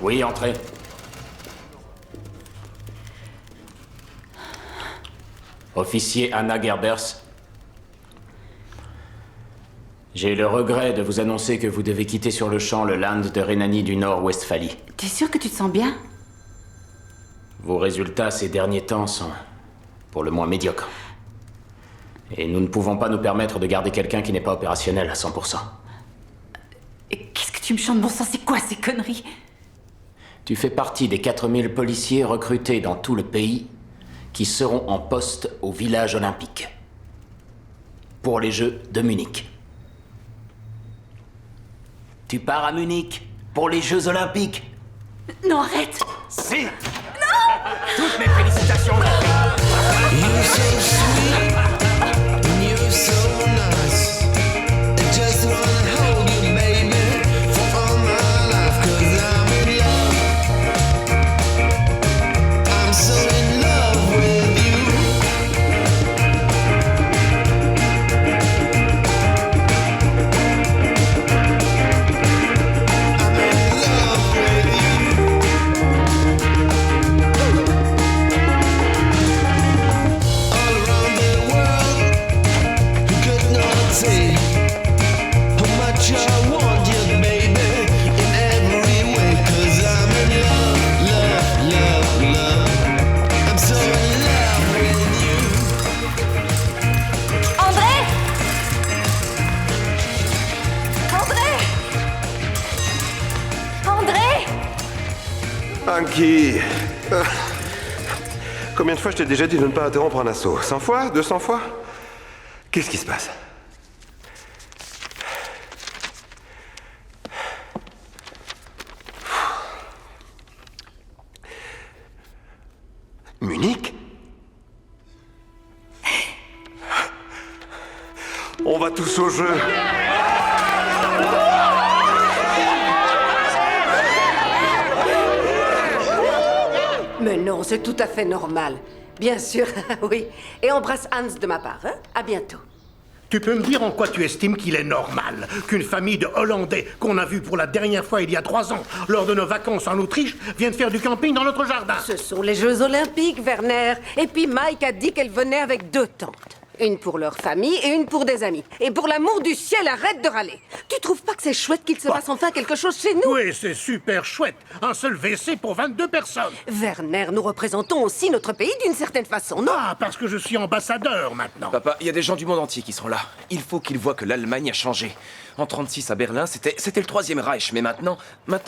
Oui, entrez. Officier Anna Gerbers. J'ai le regret de vous annoncer que vous devez quitter sur le champ le Land de Rhénanie du Nord-Westphalie. T'es sûr que tu te sens bien? Vos résultats ces derniers temps sont pour le moins médiocres. Et nous ne pouvons pas nous permettre de garder quelqu'un qui n'est pas opérationnel à 100%. Et qu'est-ce que tu me chantes, bon sang, c'est quoi ces conneries? Tu fais partie des 4000 policiers recrutés dans tout le pays qui seront en poste au village olympique pour les Jeux de Munich. Tu pars à Munich pour les Jeux olympiques? Non, arrête! Si! Non! Toutes mes félicitations! You're so sweet, and you're so nice. I just wanna hold you, baby, for all my life. 'Cause I'm in love. I'm so in love with you. I'm in love with you. All around the world, who could not say how much I want you, baby, in every way? 'Cause I'm in love, love, love, love. I'm so in love with you. André! André! André! Anki. Combien de fois je t'ai déjà dit de ne pas interrompre un assaut? 100 fois? 200 fois? Qu'est-ce qui se passe? Munich? On va tous au jeu. Mais non, c'est tout à fait normal. Bien sûr, oui. Et embrasse Hans de ma part, hein? À bientôt. Tu peux me dire en quoi tu estimes qu'il est normal qu'une famille de Hollandais qu'on a vue pour la dernière fois il y a 3 ans, lors de nos vacances en Autriche, vienne faire du camping dans notre jardin? Ce sont les Jeux Olympiques, Werner. Et puis Mike a dit qu'elle venait avec 2 tantes. Une pour leur famille et une pour des amis. Et pour l'amour du ciel, arrête de râler. Tu trouves pas que c'est chouette qu'il se passe enfin quelque chose chez nous? Oui, c'est super chouette. Un seul WC pour 22 personnes. Werner, nous représentons aussi notre pays d'une certaine façon, non? Ah, parce que je suis ambassadeur maintenant. Papa, il y a des gens du monde entier qui seront là. Il faut qu'ils voient que l'Allemagne a changé. En 36 à Berlin, c'était le Troisième Reich. Mais maintenant,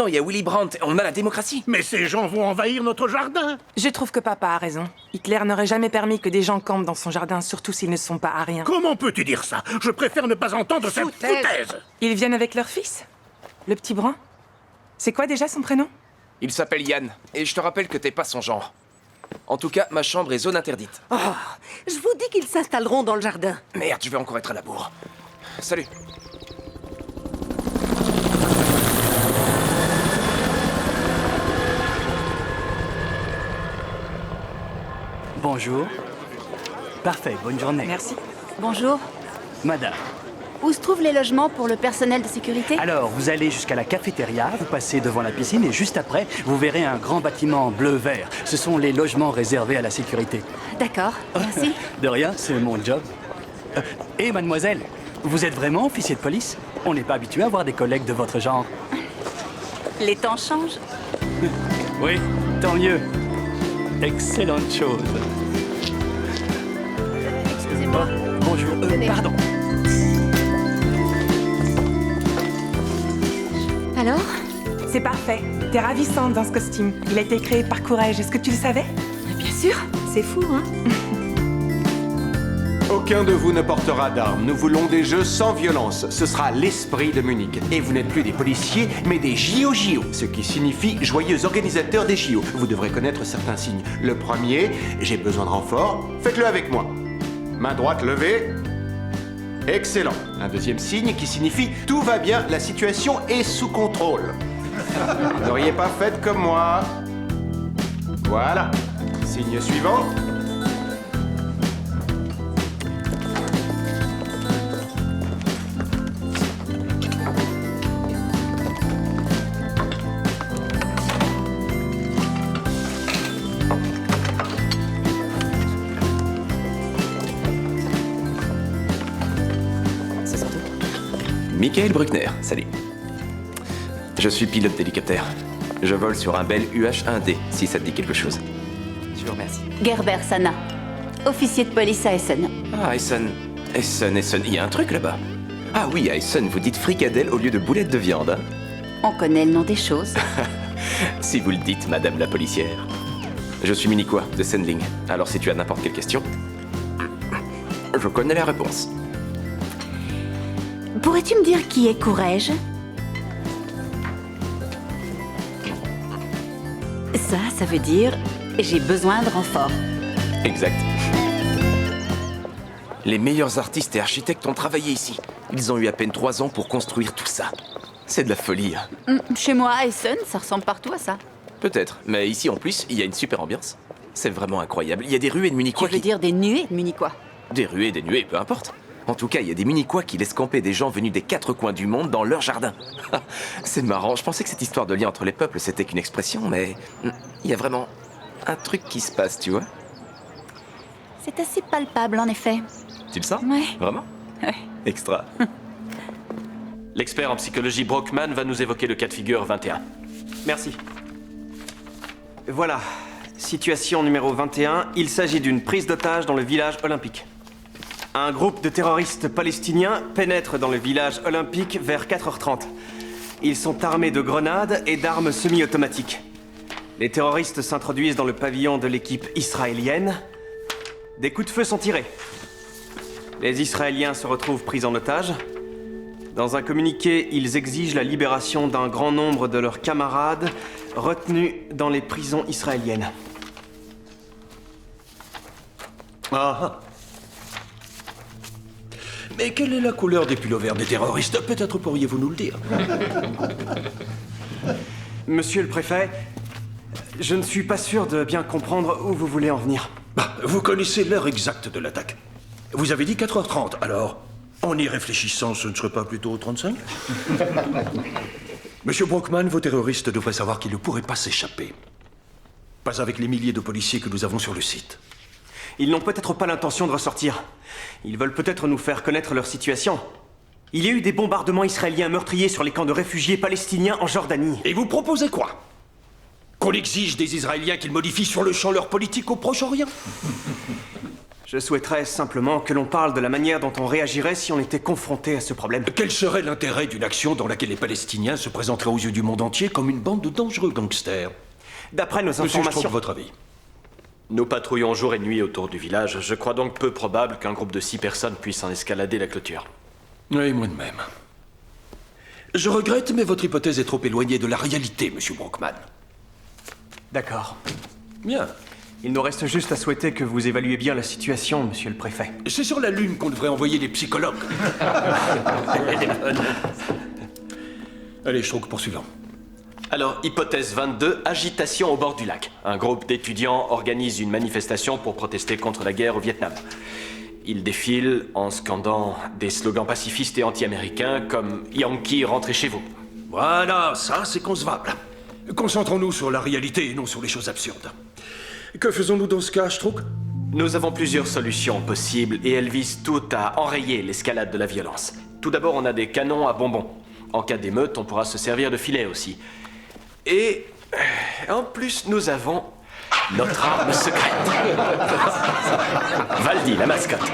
il y a Willy Brandt. On a la démocratie. Mais ces gens vont envahir notre jardin. Je trouve que papa a raison. Hitler n'aurait jamais permis que des gens campent dans son jardin, surtout s'ils ne sont pas ariens. Comment peux-tu dire ça? Je préfère ne pas entendre cette foutaise. Ils viennent avec leur fils? Le petit brun? C'est quoi déjà son prénom? Il s'appelle Yann. Et je te rappelle que t'es pas son genre. En tout cas, ma chambre est zone interdite. Oh, je vous dis qu'ils s'installeront dans le jardin. Merde, je vais encore être à la bourre. Salut. Bonjour. Parfait, bonne journée. Merci. Bonjour. Madame, Où se trouvent les logements pour le personnel de sécurité? alors vous allez jusqu'à la cafétéria, vous passez devant la piscine et juste après, vous verrez un grand bâtiment bleu-vert. Ce sont les logements réservés à la sécurité. D'accord, merci. De rien, c'est mon job. Et mademoiselle, vous êtes vraiment officier de police? On n'est pas habitué à voir des collègues de votre genre. Les temps changent. Oui, tant mieux. Excellente chose. Excusez-moi. Bonjour, pardon. Alors? C'est parfait. T'es ravissante dans ce costume. Il a été créé par Courage. Est-ce que tu le savais? Bien sûr. C'est fou, hein? Aucun de vous ne portera d'armes. Nous voulons des jeux sans violence. Ce sera l'esprit de Munich. Et vous n'êtes plus des policiers, mais des JO, ce qui signifie joyeux organisateurs des JO. Vous devrez connaître certains signes. Le premier, j'ai besoin de renfort. Faites-le avec moi. Main droite levée. Excellent. Un deuxième signe qui signifie tout va bien, la situation est sous contrôle. Vous n'auriez pas fait comme moi. Voilà. Signe suivant. Michael Bruckner, salut. Je suis pilote d'hélicoptère. Je vole sur un Bell UH-1D, si ça te dit quelque chose. Je vous remercie. Gerber Sana, officier de police à Essen. Ah, Essen. Il y a un truc là-bas. Ah oui, à Essen, vous dites fricadelle au lieu de boulettes de viande, hein? On connaît le nom des choses. Si vous le dites, madame la policière. Je suis munichois, de Sendling. Alors si tu as n'importe quelle question, je connais la réponse. Pourrais-tu me dire qui est Courrèges? Ça veut dire j'ai besoin de renfort. Exact. Les meilleurs artistes et architectes ont travaillé ici. Ils ont eu à peine 3 ans pour construire tout ça. C'est de la folie. Chez moi, à Essen, ça ressemble partout à ça. Peut-être, mais ici en plus, il y a une super ambiance. C'est vraiment incroyable. Il y a des ruées de munichois Tu veux dire des nuées de munichois? Des ruées, des nuées, peu importe. En tout cas, il y a des munichois qui laissent camper des gens venus des 4 coins du monde dans leur jardin. C'est marrant, je pensais que cette histoire de lien entre les peuples, c'était qu'une expression, mais il y a vraiment un truc qui se passe, tu vois. C'est assez palpable, en effet. Tu le sens? Ouais. Vraiment? Ouais. Extra. L'expert en psychologie Brockman va nous évoquer le cas de figure 21. Merci. Voilà. Situation numéro 21. Il s'agit d'une prise d'otage dans le village olympique. Un groupe de terroristes palestiniens pénètre dans le village olympique vers 4h30. Ils sont armés de grenades et d'armes semi-automatiques. Les terroristes s'introduisent dans le pavillon de l'équipe israélienne. Des coups de feu sont tirés. Les Israéliens se retrouvent pris en otage. Dans un communiqué, ils exigent la libération d'un grand nombre de leurs camarades retenus dans les prisons israéliennes. Ah. Mais quelle est la couleur des pullovers des terroristes? Peut-être pourriez-vous nous le dire. Monsieur le préfet, je ne suis pas sûr de bien comprendre où vous voulez en venir. Vous connaissez l'heure exacte de l'attaque. Vous avez dit 4h30, alors en y réfléchissant, ce ne serait pas plutôt 35? Monsieur Brockman, vos terroristes devraient savoir qu'ils ne pourraient pas s'échapper. Pas avec les milliers de policiers que nous avons sur le site. Ils n'ont peut-être pas l'intention de ressortir. Ils veulent peut-être nous faire connaître leur situation. Il y a eu des bombardements israéliens meurtriers sur les camps de réfugiés palestiniens en Jordanie. Et vous proposez quoi? Qu'on exige des Israéliens qu'ils modifient sur le champ leur politique au Proche-Orient? Je souhaiterais simplement que l'on parle de la manière dont on réagirait si on était confronté à ce problème. Quel serait l'intérêt d'une action dans laquelle les Palestiniens se présenteraient aux yeux du monde entier comme une bande de dangereux gangsters? D'après nos informations... Monsieur Strauch, votre avis? Nous patrouillons jour et nuit autour du village. Je crois donc peu probable qu'un groupe de 6 personnes puisse en escalader la clôture. Oui, moi de même. Je regrette, mais votre hypothèse est trop éloignée de la réalité, monsieur Brockman. D'accord. Bien. Il nous reste juste à souhaiter que vous évaluez bien la situation, monsieur le préfet. C'est sur la Lune qu'on devrait envoyer les psychologues. Allez, Strauch, poursuivant. Alors, hypothèse 22, agitation au bord du lac. Un groupe d'étudiants organise une manifestation pour protester contre la guerre au Vietnam. Ils défilent en scandant des slogans pacifistes et anti-américains comme « Yankee, rentrez chez vous ». Voilà, ça c'est concevable. Concentrons-nous sur la réalité et non sur les choses absurdes. Que faisons-nous dans ce cas, Strauch? Nous avons plusieurs solutions possibles et elles visent toutes à enrayer l'escalade de la violence. Tout d'abord, on a des canons à bonbons. En cas d'émeute, on pourra se servir de filets aussi. Et en plus, nous avons notre arme secrète. Valdi, la mascotte.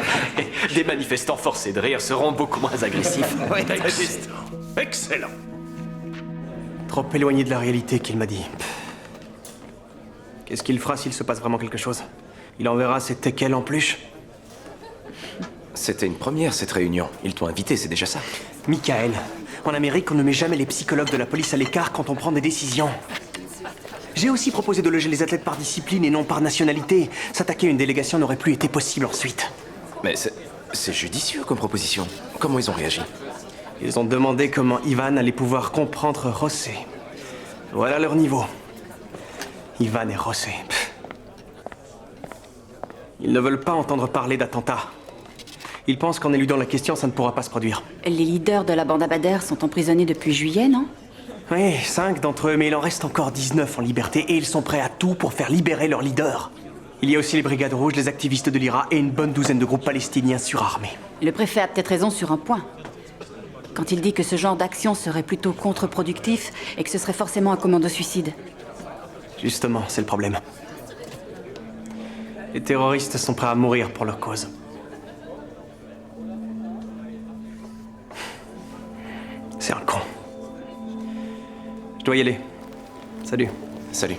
Des manifestants forcés de rire seront beaucoup moins agressifs. Excellent. Trop éloigné de la réalité qu'il m'a dit. Qu'est-ce qu'il fera s'il se passe vraiment quelque chose? Il enverra ses teckels en peluche? C'était une première, cette réunion. Ils t'ont invité, c'est déjà ça. Michael, en Amérique, on ne met jamais les psychologues de la police à l'écart quand on prend des décisions. J'ai aussi proposé de loger les athlètes par discipline et non par nationalité. S'attaquer à une délégation n'aurait plus été possible ensuite. Mais c'est judicieux comme proposition. Comment ils ont réagi? Ils ont demandé comment Ivan allait pouvoir comprendre José. Voilà leur niveau. Ivan et José. Ils ne veulent pas entendre parler d'attentats. Ils pensent qu'en éludant la question, ça ne pourra pas se produire. Les leaders de la bande Abader sont emprisonnés depuis juillet, non? Oui, 5 d'entre eux, mais il en reste encore 19 en liberté et ils sont prêts à tout pour faire libérer leurs leaders. Il y a aussi les Brigades Rouges, les activistes de l'IRA et une bonne douzaine de groupes palestiniens surarmés. Le préfet a peut-être raison sur un point. quand il dit que ce genre d'action serait plutôt contre-productif et que ce serait forcément un commando suicide. Justement, c'est le problème. Les terroristes sont prêts à mourir pour leur cause. C'est un con. Je dois y aller. Salut. Salut.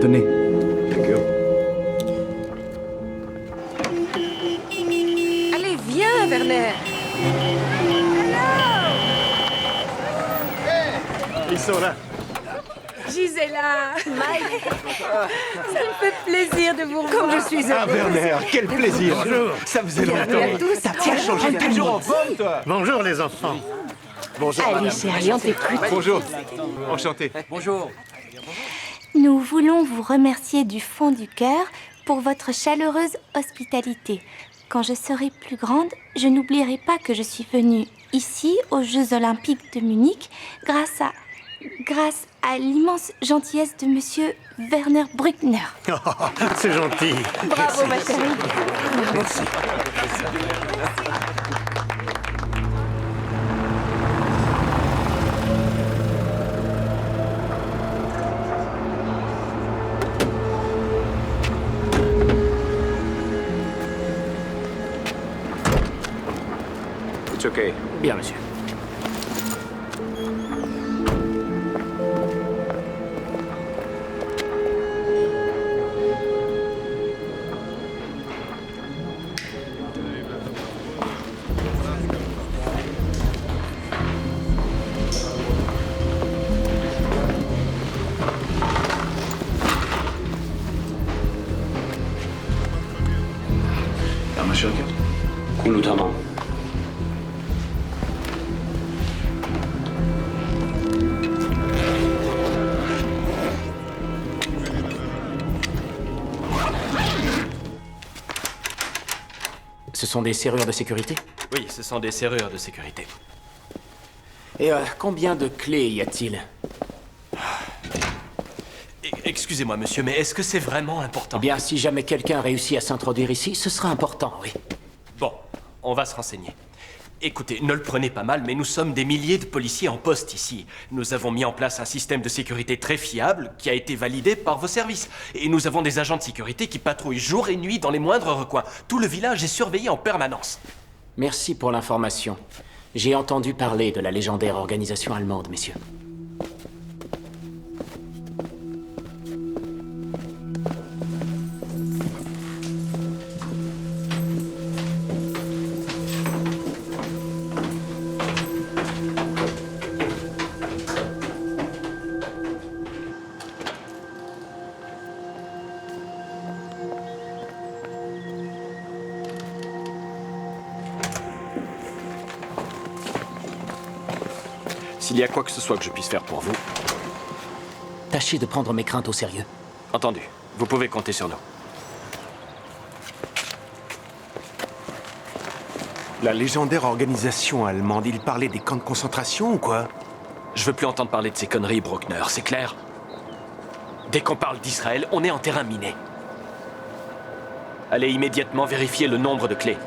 Tenez. Allez, viens, Werner. Ils sont là. Gisela, Mike, ça me fait plaisir de vous revoir. Comme je suis Ah, Werner, quel plaisir. Bonjour. Ça faisait Bienvenue à longtemps. tous. T'as bien changé, t'es toujours en forme, toi. Bonjour, les enfants. Bonjour, Allez, madame. chérie, on t'écoute. Bonjour. Enchanté. Bonjour. Nous voulons vous remercier du fond du cœur pour votre chaleureuse hospitalité. Quand je serai plus grande, je n'oublierai pas que je suis venue ici, aux Jeux Olympiques de Munich, grâce à l'immense gentillesse de Monsieur Werner Bruckner. C'est gentil. Bravo, ma chérie. Merci. It's okay. Bien, monsieur. كله تمام. Ce sont des serrures de sécurité? Oui, ce sont des serrures de sécurité. Et combien de clés y a-t-il? Excusez-moi, monsieur, mais est-ce que c'est vraiment important? Eh bien, si jamais quelqu'un réussit à s'introduire ici, ce sera important, oui. Bon, on va se renseigner. Écoutez, ne le prenez pas mal, mais nous sommes des milliers de policiers en poste ici. Nous avons mis en place un système de sécurité très fiable qui a été validé par vos services. Et nous avons des agents de sécurité qui patrouillent jour et nuit dans les moindres recoins. Tout le village est surveillé en permanence. Merci pour l'information. J'ai entendu parler de la légendaire organisation allemande, messieurs. S'il y a quoi que ce soit que je puisse faire pour vous... Tâchez de prendre mes craintes au sérieux. Entendu. Vous pouvez compter sur nous. La légendaire organisation allemande, il parlait des camps de concentration ou quoi? Je veux plus entendre parler de ces conneries, Bruckner, c'est clair? Dès qu'on parle d'Israël, on est en terrain miné. Allez immédiatement vérifier le nombre de clés.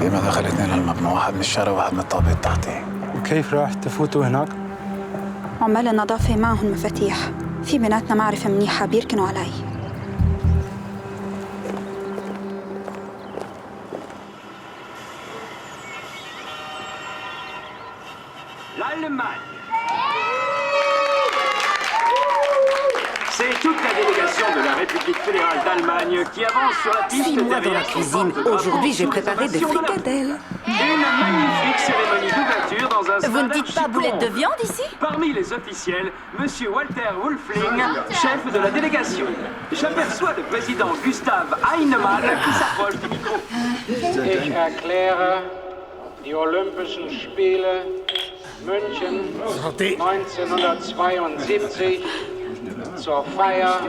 فيما دخل اثنين المبنى، واحد من الشارع وواحد من الطابق التحتي. وكيف راح تفوتوا هناك؟ عمال النظافة معهم مفاتيح. في بيناتنا معرفة منيحة بيركنوا علي. L'Allemagne. C'est toute la délégation de la République fédérale d'Allemagne qui avance sur la piste 6 mois dans la derrière son cuisine. porte-drapeau Aujourd'hui, j'ai sous préparé des l'ovation de la fricadelles. Une magnifique cérémonie d'ouverture dans un Vous ne dites pas boulette de viande ici? Parmi les officiels, Monsieur Walter Wolfling, chef de la délégation. J'aperçois le président Gustav Heinemann qui s'approche du micro. Ich erkläre die Olympischen Spiele München 1972 zur Feier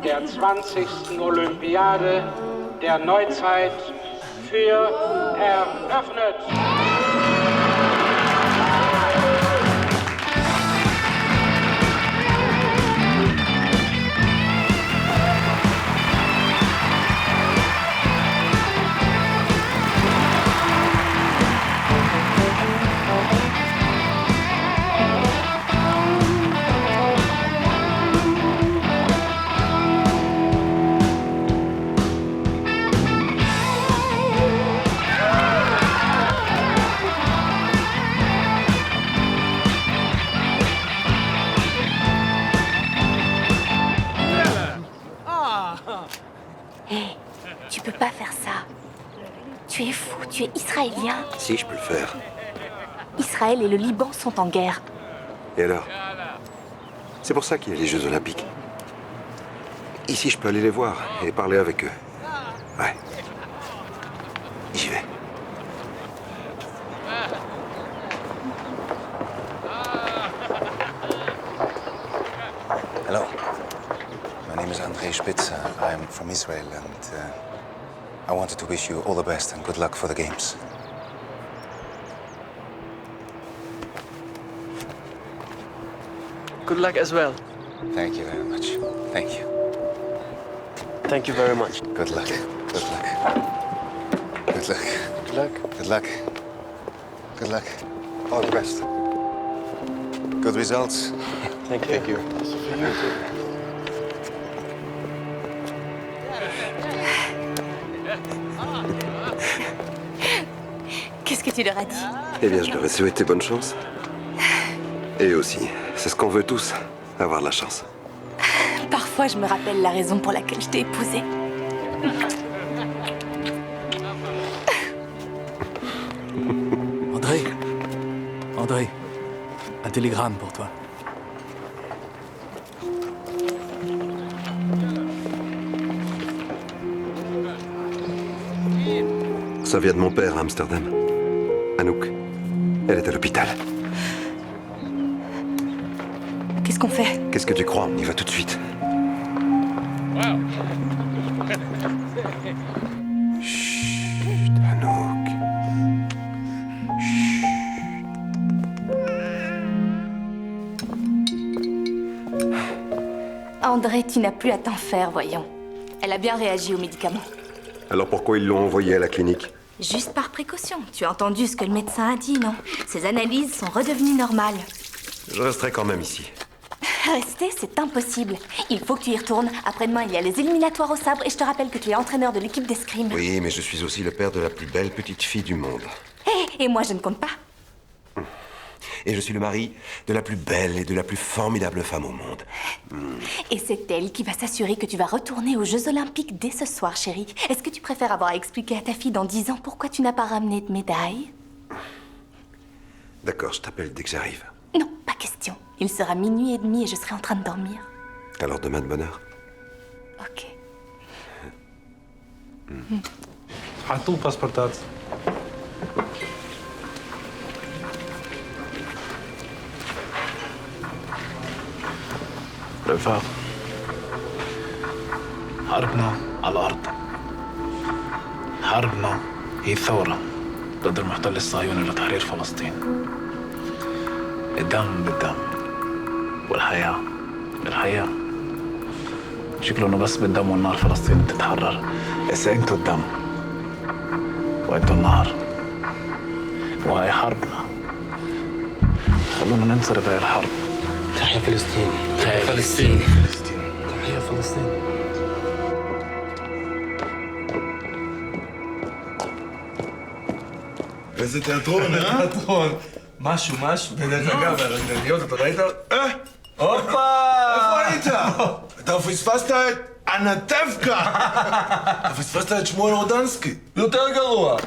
der 20. Olympiade der Neuzeit für eröffnet. Hé, tu peux pas faire ça. Tu es fou, tu es israélien. Si, je peux le faire. Israël et le Liban sont en guerre. Et alors? C'est pour ça qu'il y a les Jeux Olympiques. Ici, je peux aller les voir et parler avec eux. Ouais. J'y vais. Hello. My name is Andrei Spitzer. I'm from Israel and I wanted to wish you all the best and good luck for the games. Good luck as well. Thank you very much. Thank you. Thank you very much. Good luck. Good luck. Good luck. Good luck. Good luck. Good luck. All the best. Good results. Thank you. Thank you. Qu'est-ce que tu leur as dit? Eh bien, je leur ai souhaité bonne chance. Et aussi, c'est ce qu'on veut tous, avoir de la chance. Parfois, je me rappelle la raison pour laquelle je t'ai épousée. André. André. Un télégramme pour toi. Ça vient de mon père à Amsterdam. Anouk. Elle est à l'hôpital. Qu'est-ce qu'on fait? Qu'est-ce que tu crois? On y va tout de suite. Chut, Anouk. André, tu n'as plus à t'en faire, voyons. Elle a bien réagi aux médicaments. Alors pourquoi ils l'ont envoyée à la clinique? Juste par précaution. Tu as entendu ce que le médecin a dit, non? Ses analyses sont redevenues normales. Je resterai quand même ici. Rester, c'est impossible. Il faut que tu y retournes. Après-demain, il y a les éliminatoires au sabre et je te rappelle que tu es entraîneur de l'équipe d'escrime. Oui, mais je suis aussi le père de la plus belle petite fille du monde. Et moi, je ne compte pas. Et je suis le mari de la plus belle et de la plus formidable femme au monde. Et c'est elle qui va s'assurer que tu vas retourner aux Jeux Olympiques dès ce soir, chérie. Est-ce que tu préfères avoir à expliquer à ta fille dans 10 ans pourquoi tu n'as pas ramené de médaille? D'accord, je t'appelle dès que j'arrive. Non, pas question. Il sera 00h30 et je serai en train de dormir. Alors demain de bonne heure. Ok. على طول باسبورتات. رفاق حربنا على الأرض. حربنا هي الثورة ضد المحتل الصهيوني لتحرير فلسطين. الدم بالدم والحياة بالحياة. شكله انه بس بالدم والنار فلسطين تتحرر. هسه انتوا الدم وانتوا النار وهي حربنا. خلونا ننصر بهاي الحرب. تحيا فلسطين. تحيا فلسطين. تحيا فلسطين. איזה תיאטרון, אה? תיאטרון. משהו. ודרך אגב, הרגלניות, אתה ראית? הופה! איפה היית? אתה פספסת את אנטבקה! אתה פספסת את שמואל רודנסקי. יותר גרוע.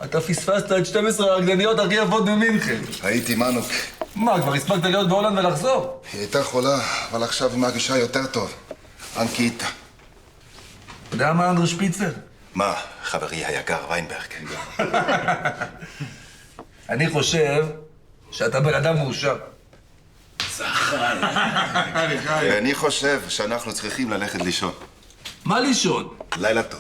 אתה פספסת את 12 הרקדניות הכי יפות במינכן. הייתי מנוק. מה, כבר הספקת להיות בהולנד ולחזור? היא הייתה חולה, אבל עכשיו היא מרגישה יותר טוב. אנקי איתה. אתה יודע מה אנדרי שפיצר? מה, חברי היקר ויינברג? אני חושב שאתה בן אדם מאושר. ואני חושב שאנחנו צריכים ללכת לישון. מה לישון? לילה טוב.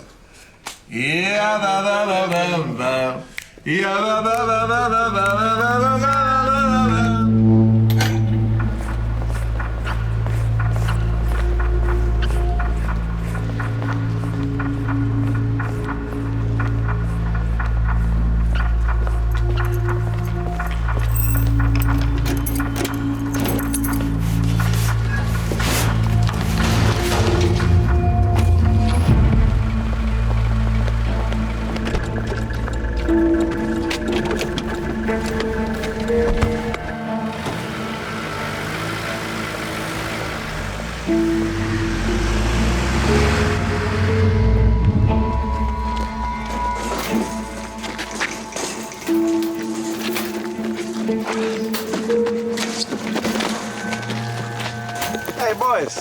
Hey, boys.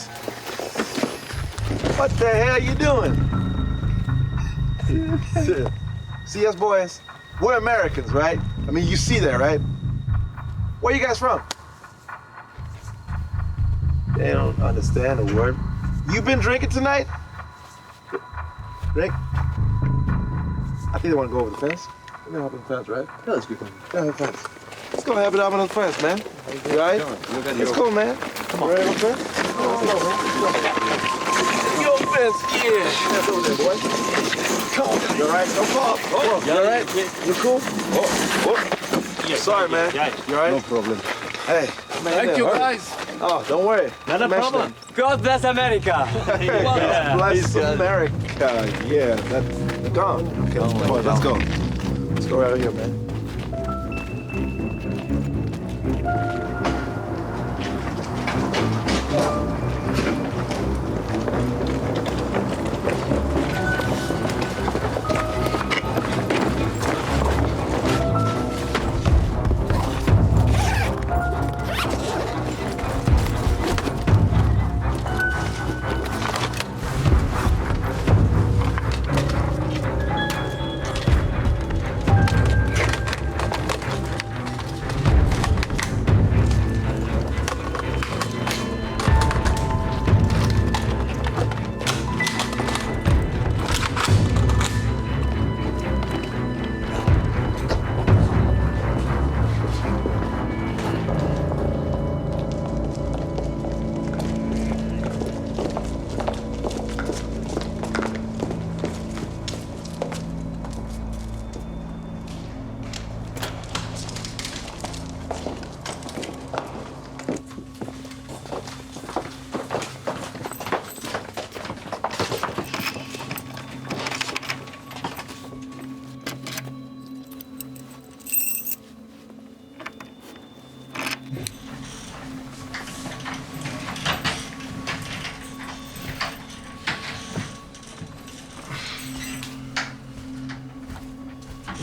What the hell you doing? See us, boys? We're Americans, right? I mean, you see that, right? Where you guys from? They don't understand a word. You been drinking tonight? Drink? I think they want to go over the fence. We're gonna hop on the fence, right? Yeah, let's go. Yeah, the fence. Let's go have it up on the fence, man. You all right? Let's go, man. Come on. Ready on the fence? Let's go, man. Your fence, yeah. That's over there, boy. Come on. You all right? Don't fall. Oh, you all right? You cool? Oh. Sorry, man. You all right? No problem. Hey. Man, Thank you, guys. Oh, don't worry. Not a problem. God bless America. God bless America. Yeah, that's gone. Okay, come on, let's go. Let's go right here, man.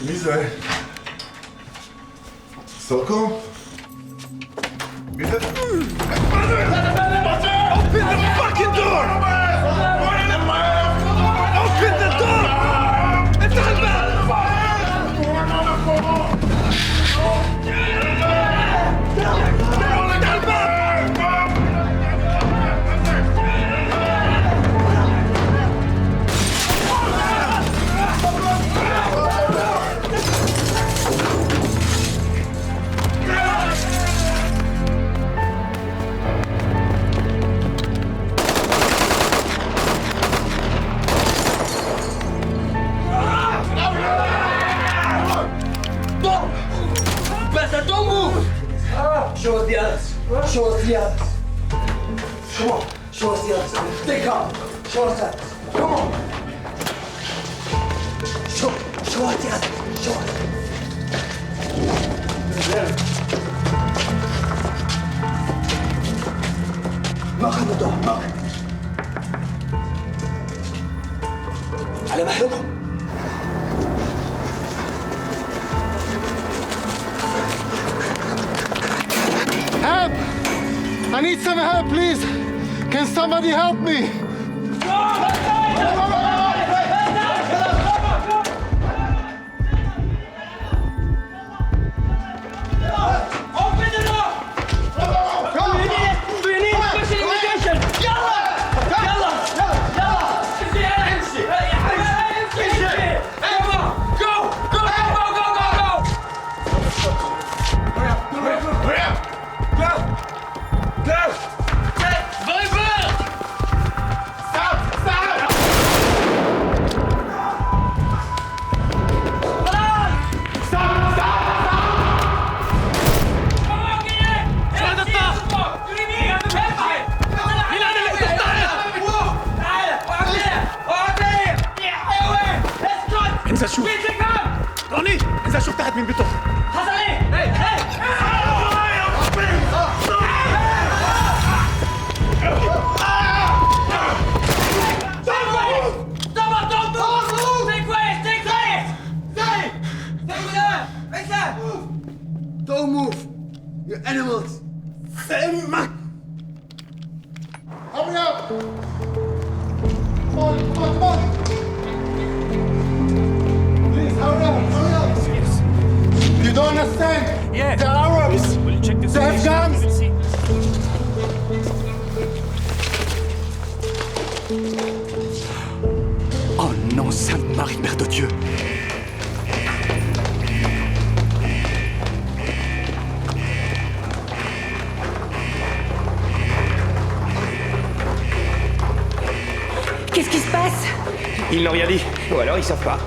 מי זה? סוקו? מי זה? מה זה? Open the fucking door! Open the door! افتح الباب! Show us the others. Show us the others. Come on. Show us the others. Stay calm. Show us that. Come on. Show us the others. Show us. Knock on the door. Knock. على مهلكم. Help! I need some help, please. Can somebody help me? انزل شوف روني انزل شوف تحت مين بيطخ Don't move. You're animals. Hurry up! Come on, come on, come on! Please, hurry up, hurry up! You don't understand? Yeah. They're Arabs! We'll check the They have guns! We'll see. Oh non, Sainte Marie, Mère de Dieu! Qu'est-ce qui se passe? Ils n'ont rien dit, ou alors ils savent pas.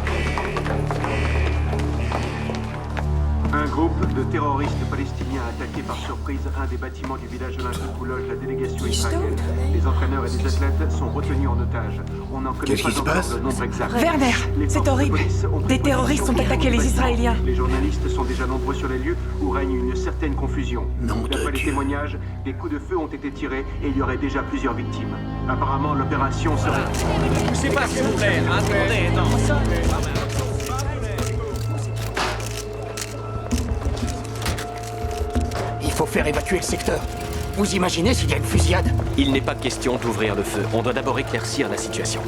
Un groupe de terroristes palestiniens a attaqué par surprise un des bâtiments du village olympique où loge la délégation israélienne. Les entraîneurs et les athlètes sont retenus en otage. On n'en connaît pas encore le nombre exact. Werner, c'est horrible. Des terroristes ont attaqué les Israéliens. Les journalistes sont déjà nombreux sur les lieux où règne une certaine confusion. D'après les témoignages, des coups de feu ont été tirés et il y aurait déjà plusieurs victimes. Apparemment, l'opération serait... Poussez pas, s'il vous plaît. Attendez, non. Il faut faire évacuer le secteur. Vous imaginez s'il y a une fusillade? Il n'est pas question d'ouvrir le feu. On doit d'abord éclaircir la situation.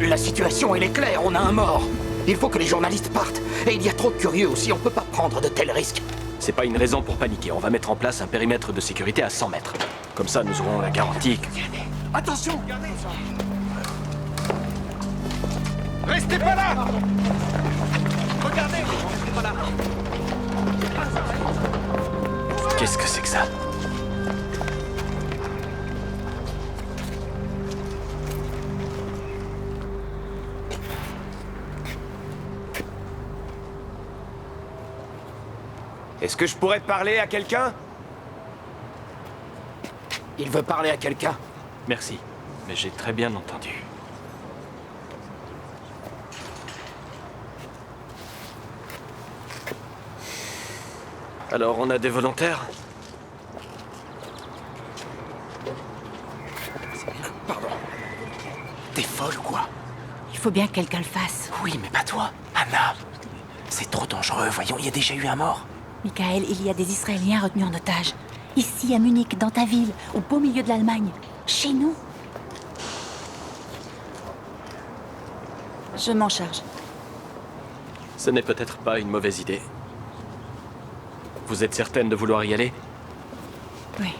La situation, elle est claire, on a un mort. Il faut que les journalistes partent. Et il y a trop de curieux aussi, on peut pas prendre de tels risques. C'est pas une raison pour paniquer. On va mettre en place un périmètre de sécurité à 100 mètres. Comme ça, nous aurons la garantie que... Attention! Restez pas là! Regardez! Restez pas là! Qu'est-ce que c'est que ça? Est-ce que je pourrais parler à quelqu'un? Il veut parler à quelqu'un. Merci, mais j'ai très bien entendu. Alors, on a des volontaires? Pardon. T'es folle ou quoi? Il faut bien que quelqu'un le fasse. Oui, mais pas toi. Anna. C'est trop dangereux, voyons, il y a déjà eu un mort. Michael, il y a des Israéliens retenus en otage. Ici, à Munich, dans ta ville, au beau milieu de l'Allemagne. Chez nous. Je m'en charge. Ce n'est peut-être pas une mauvaise idée. Vous êtes certaine de vouloir y aller? Oui.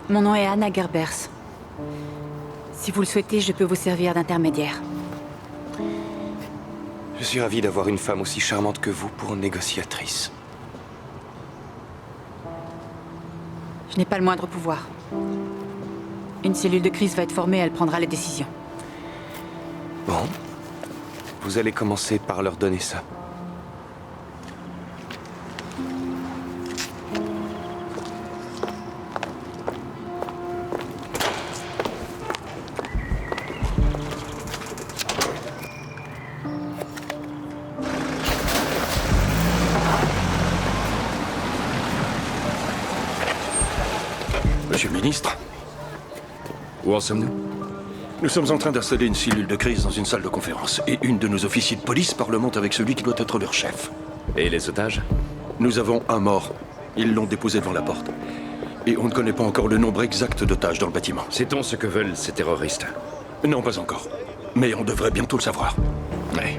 Mon nom est Anna Gerbers. Si vous le souhaitez, je peux vous servir d'intermédiaire. Je suis ravi d'avoir une femme aussi charmante que vous pour négociatrice. Je n'ai pas le moindre pouvoir. Une cellule de crise va être formée, elle prendra les décisions. Bon. Vous allez commencer par leur donner ça. Monsieur le ministre, où en sommes-nous? Nous sommes en train d'installer une cellule de crise dans une salle de conférence. Et une de nos officiers de police parlemente avec celui qui doit être leur chef. Et les otages? Nous avons un mort. Ils l'ont déposé devant la porte. Et on ne connaît pas encore le nombre exact d'otages dans le bâtiment. Sait-on ce que veulent ces terroristes? Non, pas encore. Mais on devrait bientôt le savoir. Oui.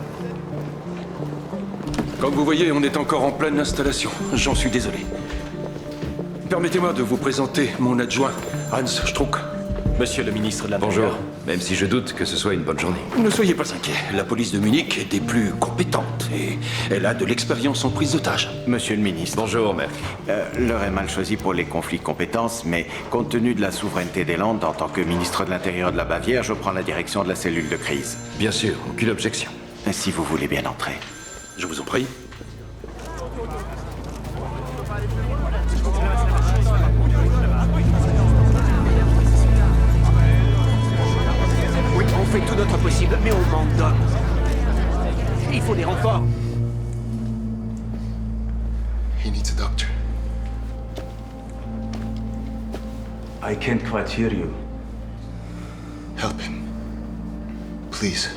Comme vous voyez, on est encore en pleine installation. J'en suis désolé. Permettez-moi de vous présenter mon adjoint, Hans Struck. Monsieur le ministre de l'Intérieur. Bonjour, même si je doute que ce soit une bonne journée. Ne soyez pas inquiets. La police de Munich est des plus compétentes et elle a de l'expérience en prise d'otages. Monsieur le ministre. Bonjour, maître. L'heure est mal choisie pour les conflits de compétences, mais compte tenu de la souveraineté des Landes, en tant que ministre de l'Intérieur de la Bavière, je prends la direction de la cellule de crise. Bien sûr, aucune objection. Si vous voulez bien entrer. Je vous en prie. Oui, on fait tout notre possible, mais on manque d'hommes. Il faut des renforts. He needs a doctor. I can't quite hear you. Help him. Please.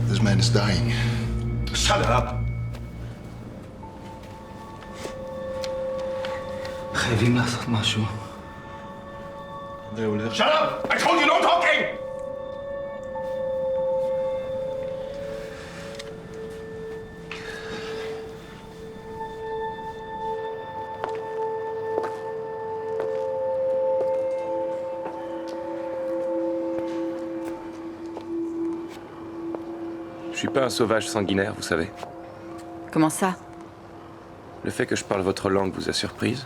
This man is dying. Shut up! חייבים לעשות משהו. Shut up! I told you no talking! Je suis pas un sauvage sanguinaire, vous savez. Comment ça? Le fait que je parle votre langue vous a surprise?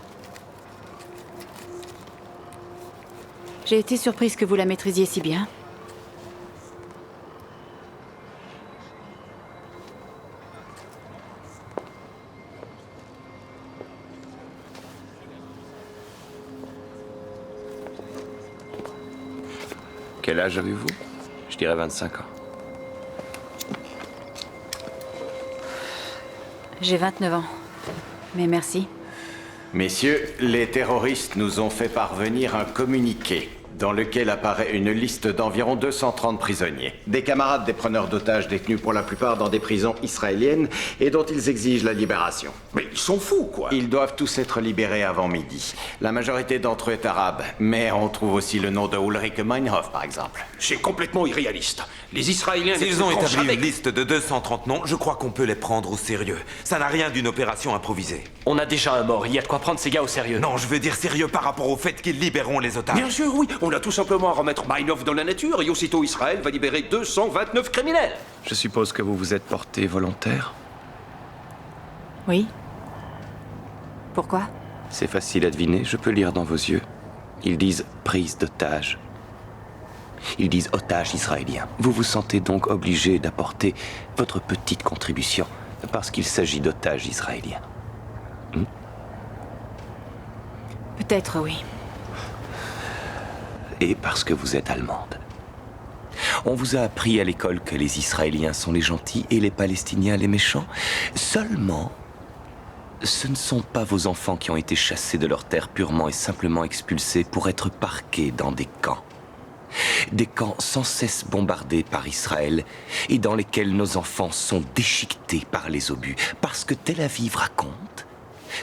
J'ai été surprise que vous la maîtrisiez si bien. Quel âge avez-vous? Je dirais 25 ans. J'ai 29 ans. Mais merci. Messieurs, les terroristes nous ont fait parvenir un communiqué dans lequel apparaît une liste d'environ 230 prisonniers. Des camarades des preneurs d'otages détenus pour la plupart dans des prisons israéliennes et dont ils exigent la libération. Mais ils sont fous, quoi. Ils doivent tous être libérés avant midi. La majorité d'entre eux est arabe, mais on trouve aussi le nom de Ulrike Meinhof, par exemple. C'est complètement irréaliste. Les Israéliens... S'ils ont établi jamais... une liste de 230 noms, je crois qu'on peut les prendre au sérieux. Ça n'a rien d'une opération improvisée. On a déjà un mort, il y a de quoi prendre ces gars au sérieux. Non, je veux dire sérieux par rapport au fait qu'ils libéreront les otages. Bien sûr, oui. On a tout simplement à remettre Meinhof dans la nature et aussitôt Israël va libérer 229 criminels. Je suppose que vous vous êtes porté volontaire? Oui. Pourquoi? C'est facile à deviner, je peux lire dans vos yeux. Ils disent prise d'otage. Ils disent otage israélien. Vous vous sentez donc obligé d'apporter votre petite contribution parce qu'il s'agit d'otages israéliens. Peut-être oui. Et parce que vous êtes allemande. On vous a appris à l'école que les Israéliens sont les gentils et les Palestiniens les méchants. Seulement, ce ne sont pas vos enfants qui ont été chassés de leur terre purement et simplement expulsés pour être parqués dans des camps. Des camps sans cesse bombardés par Israël et dans lesquels nos enfants sont déchiquetés par les obus. Parce que Tel Aviv raconte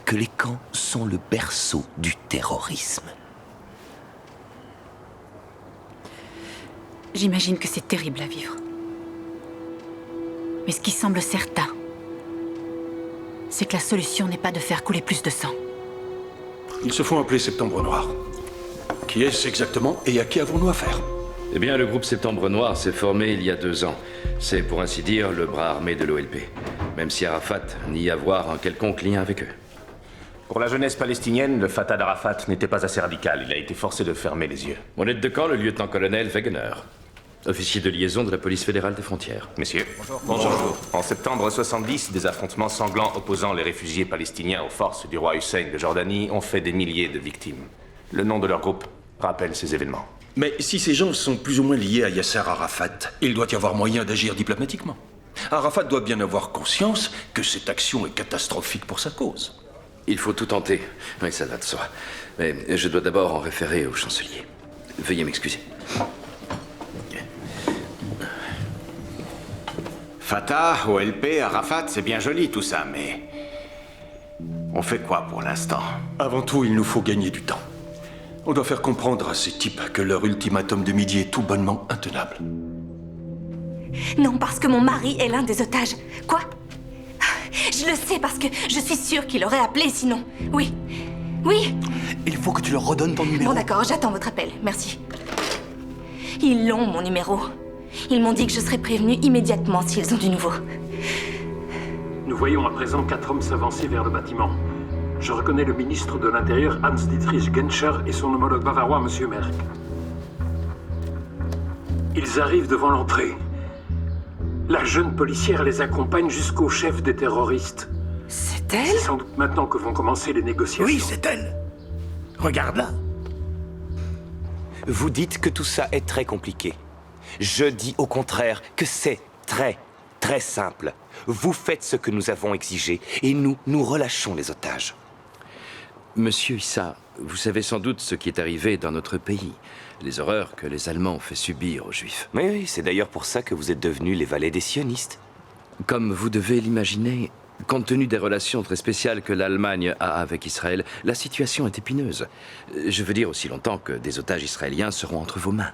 que les camps sont le berceau du terrorisme. J'imagine que c'est terrible à vivre. Mais ce qui semble certain, c'est que la solution n'est pas de faire couler plus de sang. Ils se font appeler Septembre Noir. Qui est-ce exactement et à qui avons-nous affaire? Eh bien, le groupe Septembre Noir s'est formé il y a 2 ans. C'est, pour ainsi dire, le bras armé de l'OLP. Même si Arafat nie avoir un quelconque lien avec eux. Pour la jeunesse palestinienne, le Fatah d'Arafat n'était pas assez radical. Il a été forcé de fermer les yeux. Mon aide de camp, le lieutenant-colonel Wegener, officier de liaison de la police fédérale des frontières. Messieurs. Bonjour. En septembre 70, des affrontements sanglants opposant les réfugiés palestiniens aux forces du roi Hussein de Jordanie ont fait des milliers de victimes. Le nom de leur groupe rappelle ces événements. Mais si ces gens sont plus ou moins liés à Yasser Arafat, il doit y avoir moyen d'agir diplomatiquement. Arafat doit bien avoir conscience que cette action est catastrophique pour sa cause. Il faut tout tenter. Oui, ça va de soi. Mais je dois d'abord en référer au chancelier. Veuillez m'excuser. Fatah, OLP, Arafat, c'est bien joli tout ça, mais... On fait quoi pour l'instant? Avant tout, il nous faut gagner du temps. On doit faire comprendre à ces types que leur ultimatum de midi est tout bonnement intenable. Non, parce que mon mari est l'un des otages. Quoi? Je le sais parce que je suis sûre qu'il aurait appelé sinon. Oui. Oui. Il faut que tu leur redonnes ton numéro. Bon d'accord, j'attends votre appel. Merci. Ils l'ont, mon numéro. Ils m'ont dit que je serais prévenue immédiatement s'ils ont du nouveau. Nous voyons à présent 4 hommes s'avancer vers le bâtiment. Je reconnais le ministre de l'Intérieur, Hans-Dietrich Genscher, et son homologue bavarois, M. Merck. Ils arrivent devant l'entrée. La jeune policière les accompagne jusqu'au chef des terroristes. C'est elle? C'est sans doute maintenant que vont commencer les négociations. Oui, c'est elle. Regarde-la. Vous dites que tout ça est très compliqué. Je dis au contraire que c'est très, très simple. Vous faites ce que nous avons exigé et nous relâchons les otages. Monsieur Issa, vous savez sans doute ce qui est arrivé dans notre pays. Les horreurs que les Allemands ont fait subir aux Juifs. Oui, c'est d'ailleurs pour ça que vous êtes devenus les valets des sionistes. Comme vous devez l'imaginer, compte tenu des relations très spéciales que l'Allemagne a avec Israël, la situation est épineuse. Je veux dire aussi longtemps que des otages israéliens seront entre vos mains.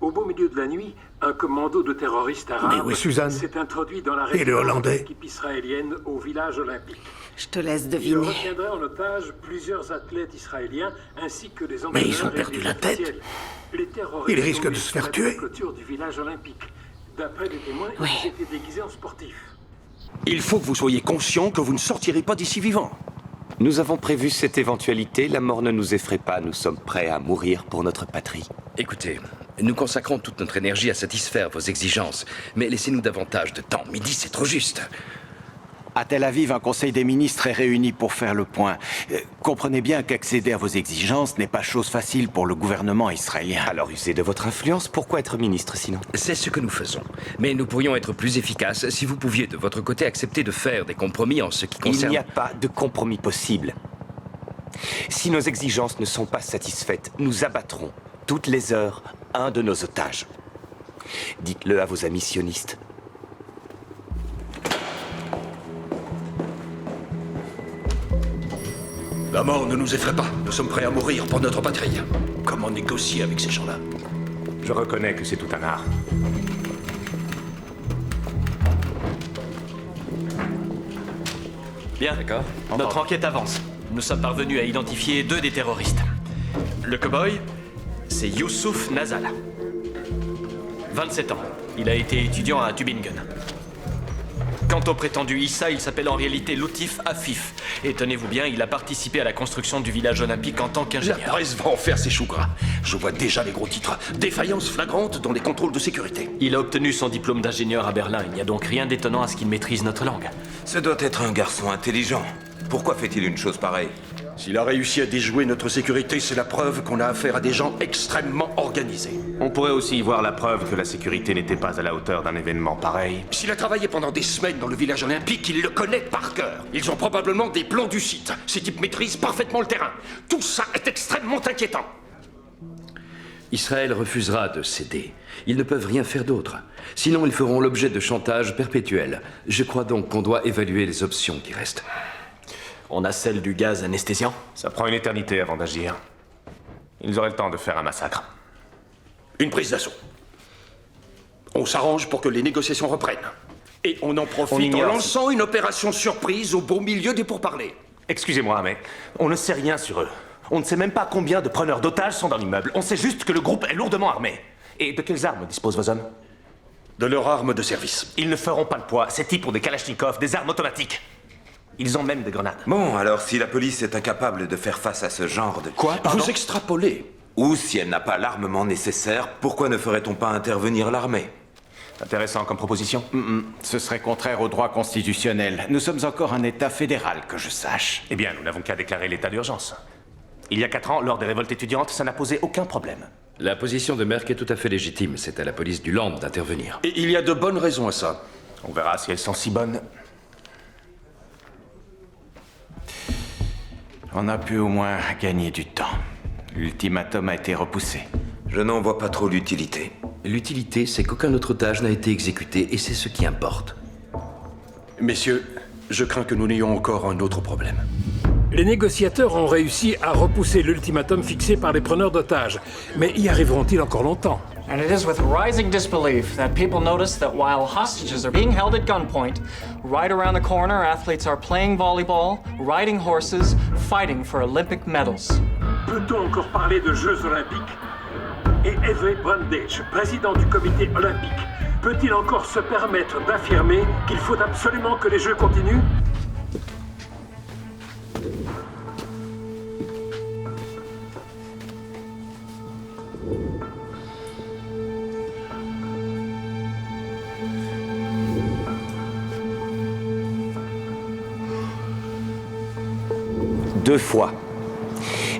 Au beau milieu de la nuit, un commando de terroristes arabes s'est introduit dans la résidence de l'équipe israélienne au village olympique. Je te laisse Il deviner. retiendrait en otage plusieurs athlètes israéliens ainsi que des Mais entraîneurs ils ont et perdu des la tête. officiels. Les terroristes Ils risquent ont de mis se faire sur la tuer. clôture du village olympique. D'après des témoins, ils étaient déguisés en sportifs. Il faut que vous soyez conscient que vous ne sortirez pas d'ici vivant. Nous avons prévu cette éventualité, la mort ne nous effraie pas, nous sommes prêts à mourir pour notre patrie. Écoutez, nous consacrons toute notre énergie à satisfaire vos exigences, mais laissez-nous davantage de temps. Midi, c'est trop juste. À Tel Aviv, un conseil des ministres est réuni pour faire le point. Comprenez bien qu'accéder à vos exigences n'est pas chose facile pour le gouvernement israélien. Alors usez de votre influence, pourquoi être ministre sinon? C'est ce que nous faisons. Mais nous pourrions être plus efficaces si vous pouviez de votre côté accepter de faire des compromis en ce qui concerne... Il n'y a pas de compromis possible. Si nos exigences ne sont pas satisfaites, nous abattrons toutes les heures un de nos otages. Dites-le à vos amis sionistes. La mort ne nous effraie pas. Nous sommes prêts à mourir pour notre patrie. Comment négocier avec ces gens-là? Je reconnais que c'est tout un art. Bien, d'accord. Notre enquête avance. Nous sommes parvenus à identifier 2 des terroristes. Le cow-boy, c'est Youssouf Nazal. 27 ans. Il a été étudiant à Tübingen. Quant au prétendu Issa, il s'appelle en réalité Loutif Afif. Et tenez-vous bien, il a participé à la construction du village olympique en tant La qu'ingénieur. presse va en faire ses choux gras. Je vois déjà les gros titres. Défaillance flagrante dans les contrôles de sécurité. Il a obtenu son diplôme d'ingénieur à Berlin. Il n'y a donc rien d'étonnant à ce qu'il maîtrise notre langue. Ce doit être un garçon intelligent. Pourquoi fait-il une chose pareille? S'il a réussi à déjouer notre sécurité, c'est la preuve qu'on a affaire à des gens extrêmement organisés. On pourrait aussi y voir la preuve que la sécurité n'était pas à la hauteur d'un événement pareil. S'il a travaillé pendant des semaines dans le village olympique, il le connaît par cœur. Ils ont probablement des plans du site. Ces types maîtrisent parfaitement le terrain. Tout ça est extrêmement inquiétant. Israël refusera de céder. Ils ne peuvent rien faire d'autre. Sinon, ils feront l'objet de chantage perpétuel. Je crois donc qu'on doit évaluer les options qui restent. On a celle du gaz anesthésiant. Ça prend une éternité avant d'agir. Ils auraient le temps de faire un massacre. Une prise d'assaut. On s'arrange pour que les négociations reprennent. Et on en profite en lançant une opération surprise au beau milieu des pourparlers. Excusez-moi, mais on ne sait rien sur eux. On ne sait même pas combien de preneurs d'otages sont dans l'immeuble. On sait juste que le groupe est lourdement armé. Et de quelles armes disposent vos hommes? De leurs armes de service. Ils ne feront pas le poids. Ces types ont des kalachnikovs, des armes automatiques. Ils ont même des grenades. Bon, alors si la police est incapable de faire face à ce genre de... Quoi? Vous extrapolez. Ou si elle n'a pas l'armement nécessaire, pourquoi ne ferait-on pas intervenir l'armée? Intéressant comme proposition. Ce serait contraire au droit constitutionnel. Nous sommes encore un État fédéral, que je sache. Eh bien, nous n'avons qu'à déclarer l'état d'urgence. Il y a 4 ans, lors des révoltes étudiantes, ça n'a posé aucun problème. La position de Merck est tout à fait légitime. C'est à la police du Land d'intervenir. Et il y a de bonnes raisons à ça. On verra si elles sont si bonnes. On a pu au moins gagner du temps. L'ultimatum a été repoussé. Je n'en vois pas trop l'utilité. L'utilité, c'est qu'aucun autre otage n'a été exécuté, et c'est ce qui importe. Messieurs, je crains que nous n'ayons encore un autre problème. Les négociateurs ont réussi à repousser l'ultimatum fixé par les preneurs d'otages. Mais y arriveront-ils encore longtemps? And it is with rising disbelief that people notice that while hostages are being held at gunpoint, right around the corner, athletes are playing volleyball, riding horses, fighting for Olympic medals. Peut-on encore parler de Jeux Olympiques? Et Evey Brundage, président du comité olympique, peut-il encore se permettre d'affirmer qu'il faut absolument que les Jeux continuent? Deux fois.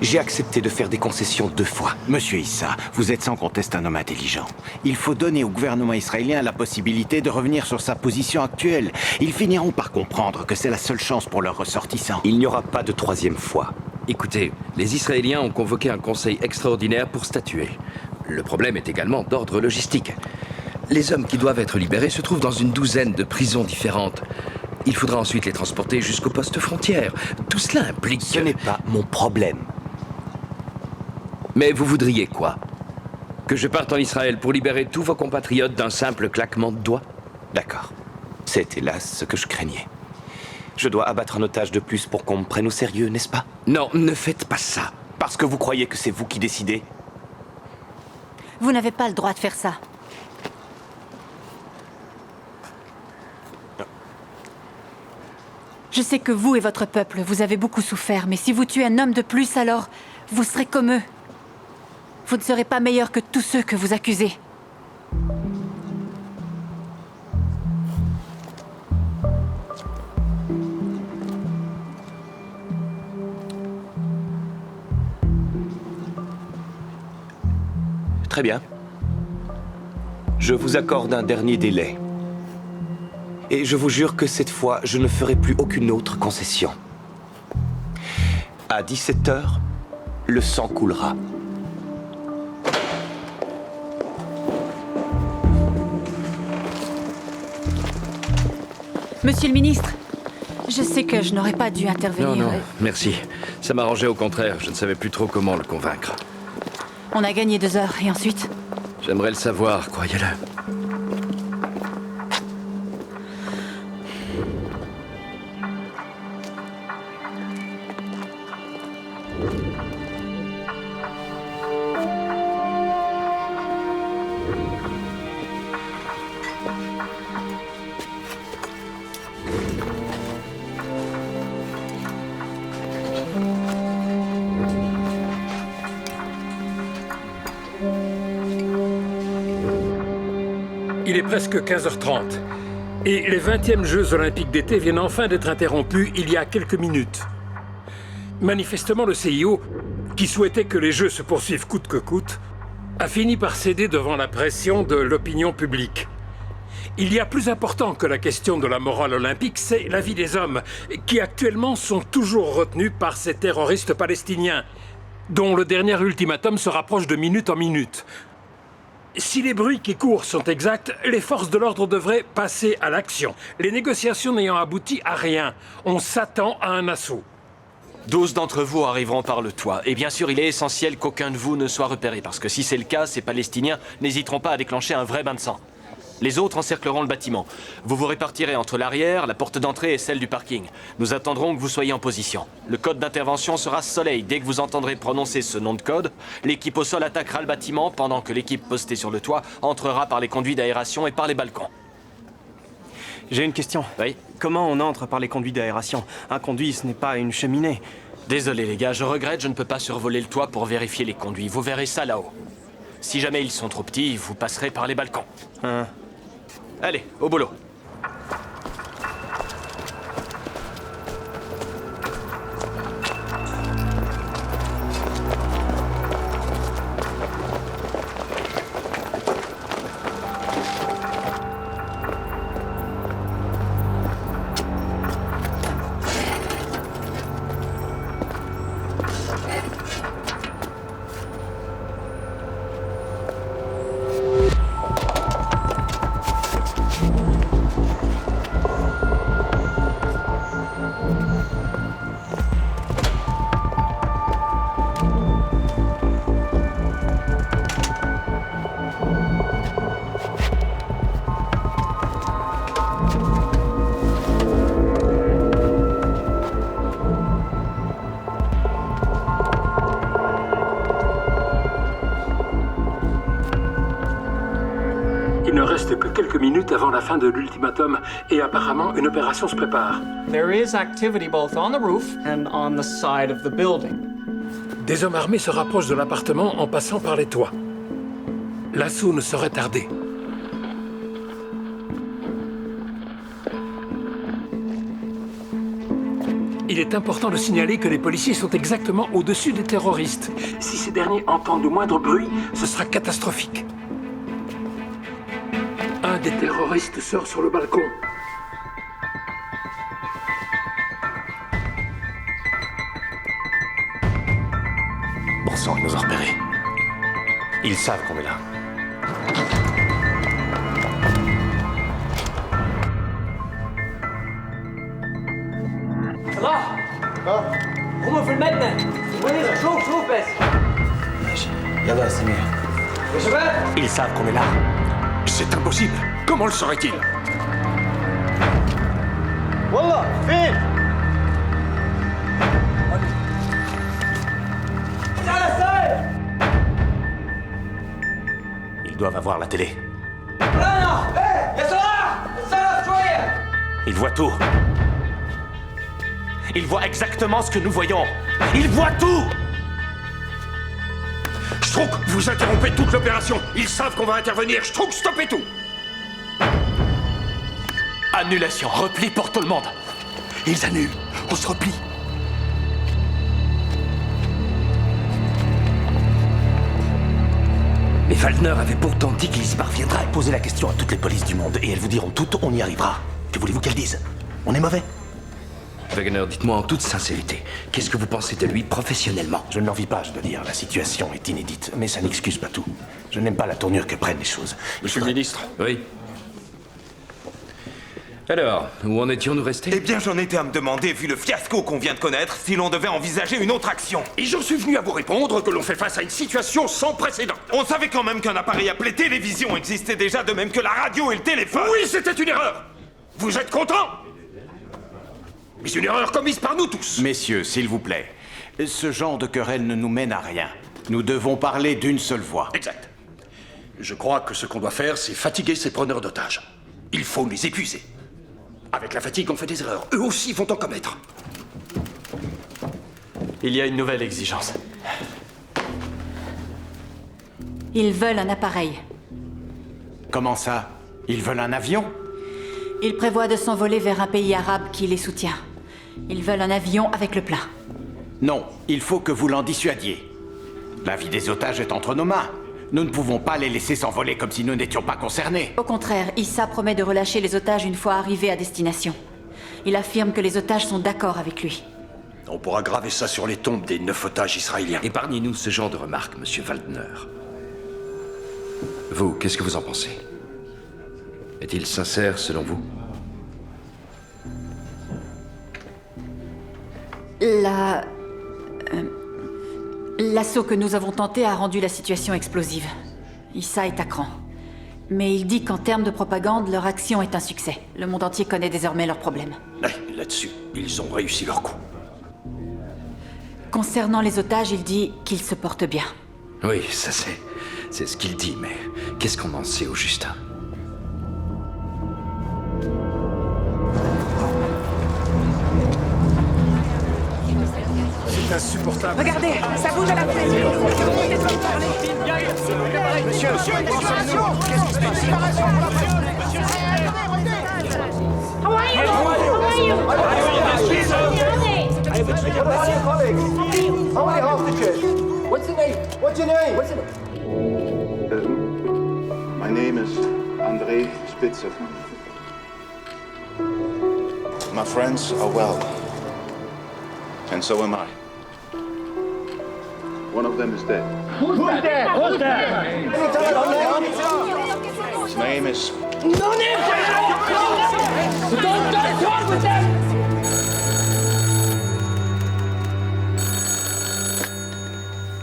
J'ai accepté de faire des concessions 2 fois. Monsieur Issa, vous êtes sans conteste un homme intelligent. Il faut donner au gouvernement israélien la possibilité de revenir sur sa position actuelle. Ils finiront par comprendre que c'est la seule chance pour leurs ressortissants. Il n'y aura pas de 3e fois. Écoutez, les Israéliens ont convoqué un conseil extraordinaire pour statuer. Le problème est également d'ordre logistique. Les hommes qui doivent être libérés se trouvent dans une douzaine de prisons différentes. Il faudra ensuite les transporter jusqu'au poste frontière. Tout cela implique... Ce n'est pas mon problème. Mais vous voudriez quoi? Que je parte en Israël pour libérer tous vos compatriotes d'un simple claquement de doigts? D'accord. C'est hélas ce que je craignais. Je dois abattre un otage de plus pour qu'on me prenne au sérieux, n'est-ce pas? Non, ne faites pas ça. Parce que vous croyez que c'est vous qui décidez? Vous n'avez pas le droit de faire ça. Je sais que vous et votre peuple, vous avez beaucoup souffert, mais si vous tuez un homme de plus, alors vous serez comme eux. Vous ne serez pas meilleur que tous ceux que vous accusez. Très bien. Je vous accorde un dernier délai. Et je vous jure que cette fois, je ne ferai plus aucune autre concession. À 17h, le sang coulera. Monsieur le ministre, je sais que je n'aurais pas dû intervenir. Non, merci. Ça m'arrangeait au contraire. Je ne savais plus trop comment le convaincre. On a gagné 2 heures, et ensuite? J'aimerais le savoir, croyez-le. Il est presque 15h30. Et les 20e Jeux Olympiques d'été viennent enfin d'être interrompus il y a quelques minutes. Manifestement, le CIO, qui souhaitait que les Jeux se poursuivent coûte que coûte, a fini par céder devant la pression de l'opinion publique. Il y a plus important que la question de la morale olympique, c'est la vie des hommes, qui actuellement sont toujours retenus par ces terroristes palestiniens, dont le dernier ultimatum se rapproche de minute en minute. Si les bruits qui courent sont exacts, les forces de l'ordre devraient passer à l'action. Les négociations n'ayant abouti à rien, on s'attend à un assaut. 12 d'entre vous arriveront par le toit. Et bien sûr, il est essentiel qu'aucun de vous ne soit repéré, parce que si c'est le cas, ces Palestiniens n'hésiteront pas à déclencher un vrai bain de sang. Les autres encercleront le bâtiment. Vous vous répartirez entre l'arrière, la porte d'entrée et celle du parking. Nous attendrons que vous soyez en position. Le code d'intervention sera Soleil. Dès que vous entendrez prononcer ce nom de code, l'équipe au sol attaquera le bâtiment pendant que l'équipe postée sur le toit entrera par les conduits d'aération et par les balcons. J'ai une question. Oui? Comment on entre par les conduits d'aération? Un conduit, ce n'est pas une cheminée. Désolé les gars, je regrette, je ne peux pas survoler le toit pour vérifier les conduits. Vous verrez ça là-haut. Si jamais ils sont trop petits, vous passerez par les balcons. Allez, au boulot. minutes avant la fin de l'ultimatum et apparemment une opération se prépare. There is activity both on the roof and on the side of the building. Des hommes armés se rapprochent de l'appartement en passant par les toits. L'assaut ne saurait tarder. Il est important de signaler que les policiers sont exactement au-dessus des terroristes. Si ces derniers entendent le moindre bruit, ce sera catastrophique. Un des terroristes sort sur le balcon. Bon sang, ils nous ont repérés. Ils savent qu'on est là. صلاح هم في المبنى وين شوف بس ماشي يلا يا سمير يا شباب Ils savent qu'on est là. C'est impossible. Comment le saurait-il? والله فين على السايق Ils doivent avoir la télé. رانا يا صلاح اتصرف شويه Ils voient tout. Ils voient exactement ce que nous voyons. Ils voient tout. Strouk, vous interrompez toute l'opération. Ils savent qu'on va intervenir. Strouk, stoppez tout. Annulation, repli pour tout le monde. Ils annulent. On se replie. Mais Waldner avait pourtant dit qu'il y parviendra. Posez la question à toutes les polices du monde et elles vous diront toutes, on y arrivera. Que voulez-vous qu'elles disent? On est mauvais. Wegener, dites-moi en toute sincérité, qu'est-ce que vous pensez de lui professionnellement? Je ne l'envie pas, je dois dire. La situation est inédite, mais ça n'excuse pas tout. Je n'aime pas la tournure que prennent les choses. Monsieur le ministre. Oui. Alors, où en étions-nous restés? Eh bien, j'en étais à me demander, vu le fiasco qu'on vient de connaître, si l'on devait envisager une autre action. Et j'en suis venu à vous répondre que l'on fait face à une situation sans précédent. On savait quand même qu'un appareil appelé télévision existait déjà, de même que la radio et le téléphone. Oui, c'était une erreur. Vous êtes content? Mais une erreur commise par nous tous. Messieurs, s'il vous plaît, ce genre de querelle ne nous mène à rien. Nous devons parler d'une seule voix. Exact. Je crois que ce qu'on doit faire, c'est fatiguer ces preneurs d'otages. Il faut les épuiser. Avec la fatigue, on fait des erreurs. Eux aussi vont en commettre. Il y a une nouvelle exigence. Ils veulent un appareil. Comment ça? Ils veulent un avion? Ils prévoient de s'envoler vers un pays arabe qui les soutient. Ils veulent un avion avec le plein. Non, il faut que vous l'en dissuadiez. La vie des otages est entre nos mains. Nous ne pouvons pas les laisser s'envoler comme si nous n'étions pas concernés. Au contraire, Issa promet de relâcher les otages une fois arrivés à destination. Il affirme que les otages sont d'accord avec lui. On pourra graver ça sur les tombes des 9 otages israéliens. Épargnez-nous ce genre de remarques, monsieur Waldner. Vous, qu'est-ce que vous en pensez? Est-il sincère, selon vous? L'assaut que nous avons tenté a rendu la situation explosive. Issa est à cran. Mais il dit qu'en termes de propagande, leur action est un succès. Le monde entier connaît désormais leurs problèmes. Là-dessus, ils ont réussi leur coup. Concernant les otages, il dit qu'ils se portent bien. Oui, ça c'est ce qu'il dit, mais qu'est-ce qu'on en sait au juste? C'est insupportable. Regardez, ça bouge à la fenêtre. Monsieur, qu'est-ce qui se passe? My name is André Spitzer. My friends are well, and so am I. One of them is dead. Who's there? Who's there? His name is... No name! Don't talk with them!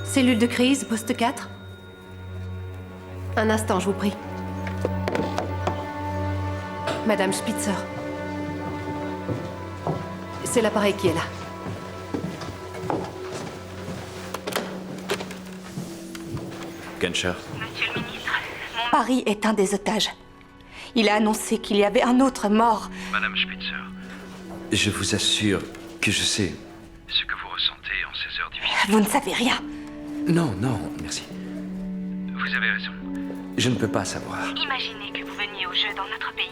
Cellule de crise, poste 4. Un instant, je vous prie. Madame Spitzer. C'est l'appareil qui est là. Genscher. Paris est un des otages. Il a annoncé qu'il y avait un autre mort. Madame Spitzer, je vous assure que je sais ce que vous ressentez en ces heures difficiles. Vous ne savez rien. Non, non, merci. Vous avez raison. Je ne peux pas savoir. Imaginez que vous veniez au jeu dans notre pays.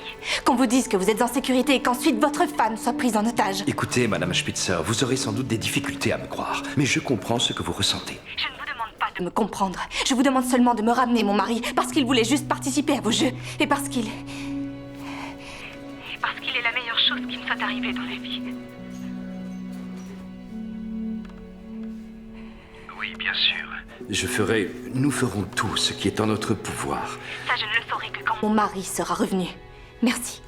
Qu'on vous dise que vous êtes en sécurité et qu'ensuite votre femme soit prise en otage. Écoutez, Madame Spitzer, vous aurez sans doute des difficultés à me croire, mais je comprends ce que vous ressentez. Je ne vous demande pas de me comprendre. Je vous demande seulement de me ramener mon mari parce qu'il voulait juste participer à vos jeux et parce qu'il est la meilleure chose qui me soit arrivée dans la vie. Oui, bien sûr. Nous ferons tout ce qui est en notre pouvoir. Ça, je ne le saurai que quand mon mari sera revenu. Merci.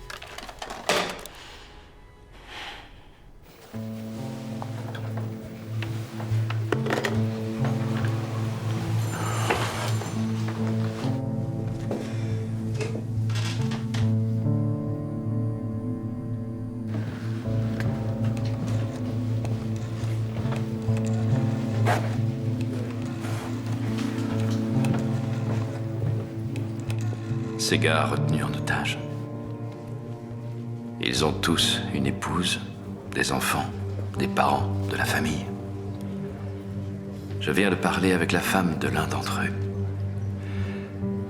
Ces gars retenus en otage. Ils ont tous une épouse, des enfants, des parents, de la famille. Je viens de parler avec la femme de l'un d'entre eux.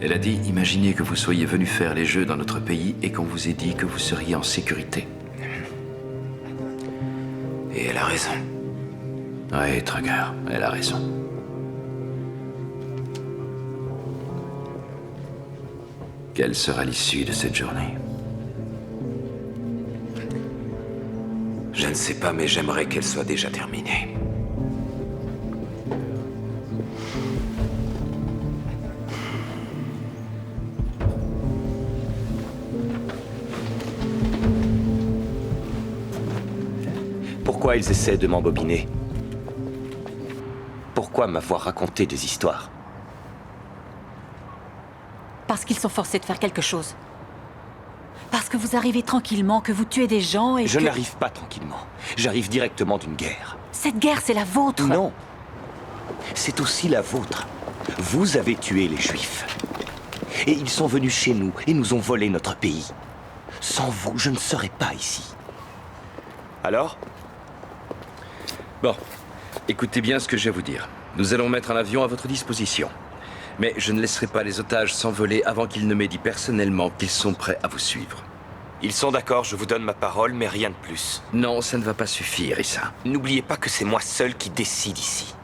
Elle a dit, imaginez que vous soyez venu faire les jeux dans notre pays et qu'on vous ait dit que vous seriez en sécurité. Et elle a raison. Oui, Trugger, elle a raison. Quelle sera l'issue de cette journée? Je ne sais pas, mais j'aimerais qu'elle soit déjà terminée. Pourquoi ils essaient de m'embobiner? Pourquoi m'avoir raconté des histoires? Parce qu'ils sont forcés de faire quelque chose. Parce que vous arrivez tranquillement, que vous tuez des gens et Je que... n'arrive pas tranquillement. J'arrive directement d'une guerre. Cette guerre, c'est la vôtre. Non. C'est aussi la vôtre. Vous avez tué les Juifs. Et ils sont venus chez nous et nous ont volé notre pays. Sans vous, je ne serais pas ici. Alors? Bon, écoutez bien ce que je vais vous dire. Nous allons mettre un avion à votre disposition. Mais je ne laisserai pas les otages s'envoler avant qu'ils ne m'aient dit personnellement qu'ils sont prêts à vous suivre. Ils sont d'accord, je vous donne ma parole, mais rien de plus. Non, ça ne va pas suffire, Issa. N'oubliez pas que c'est moi seul qui décide ici.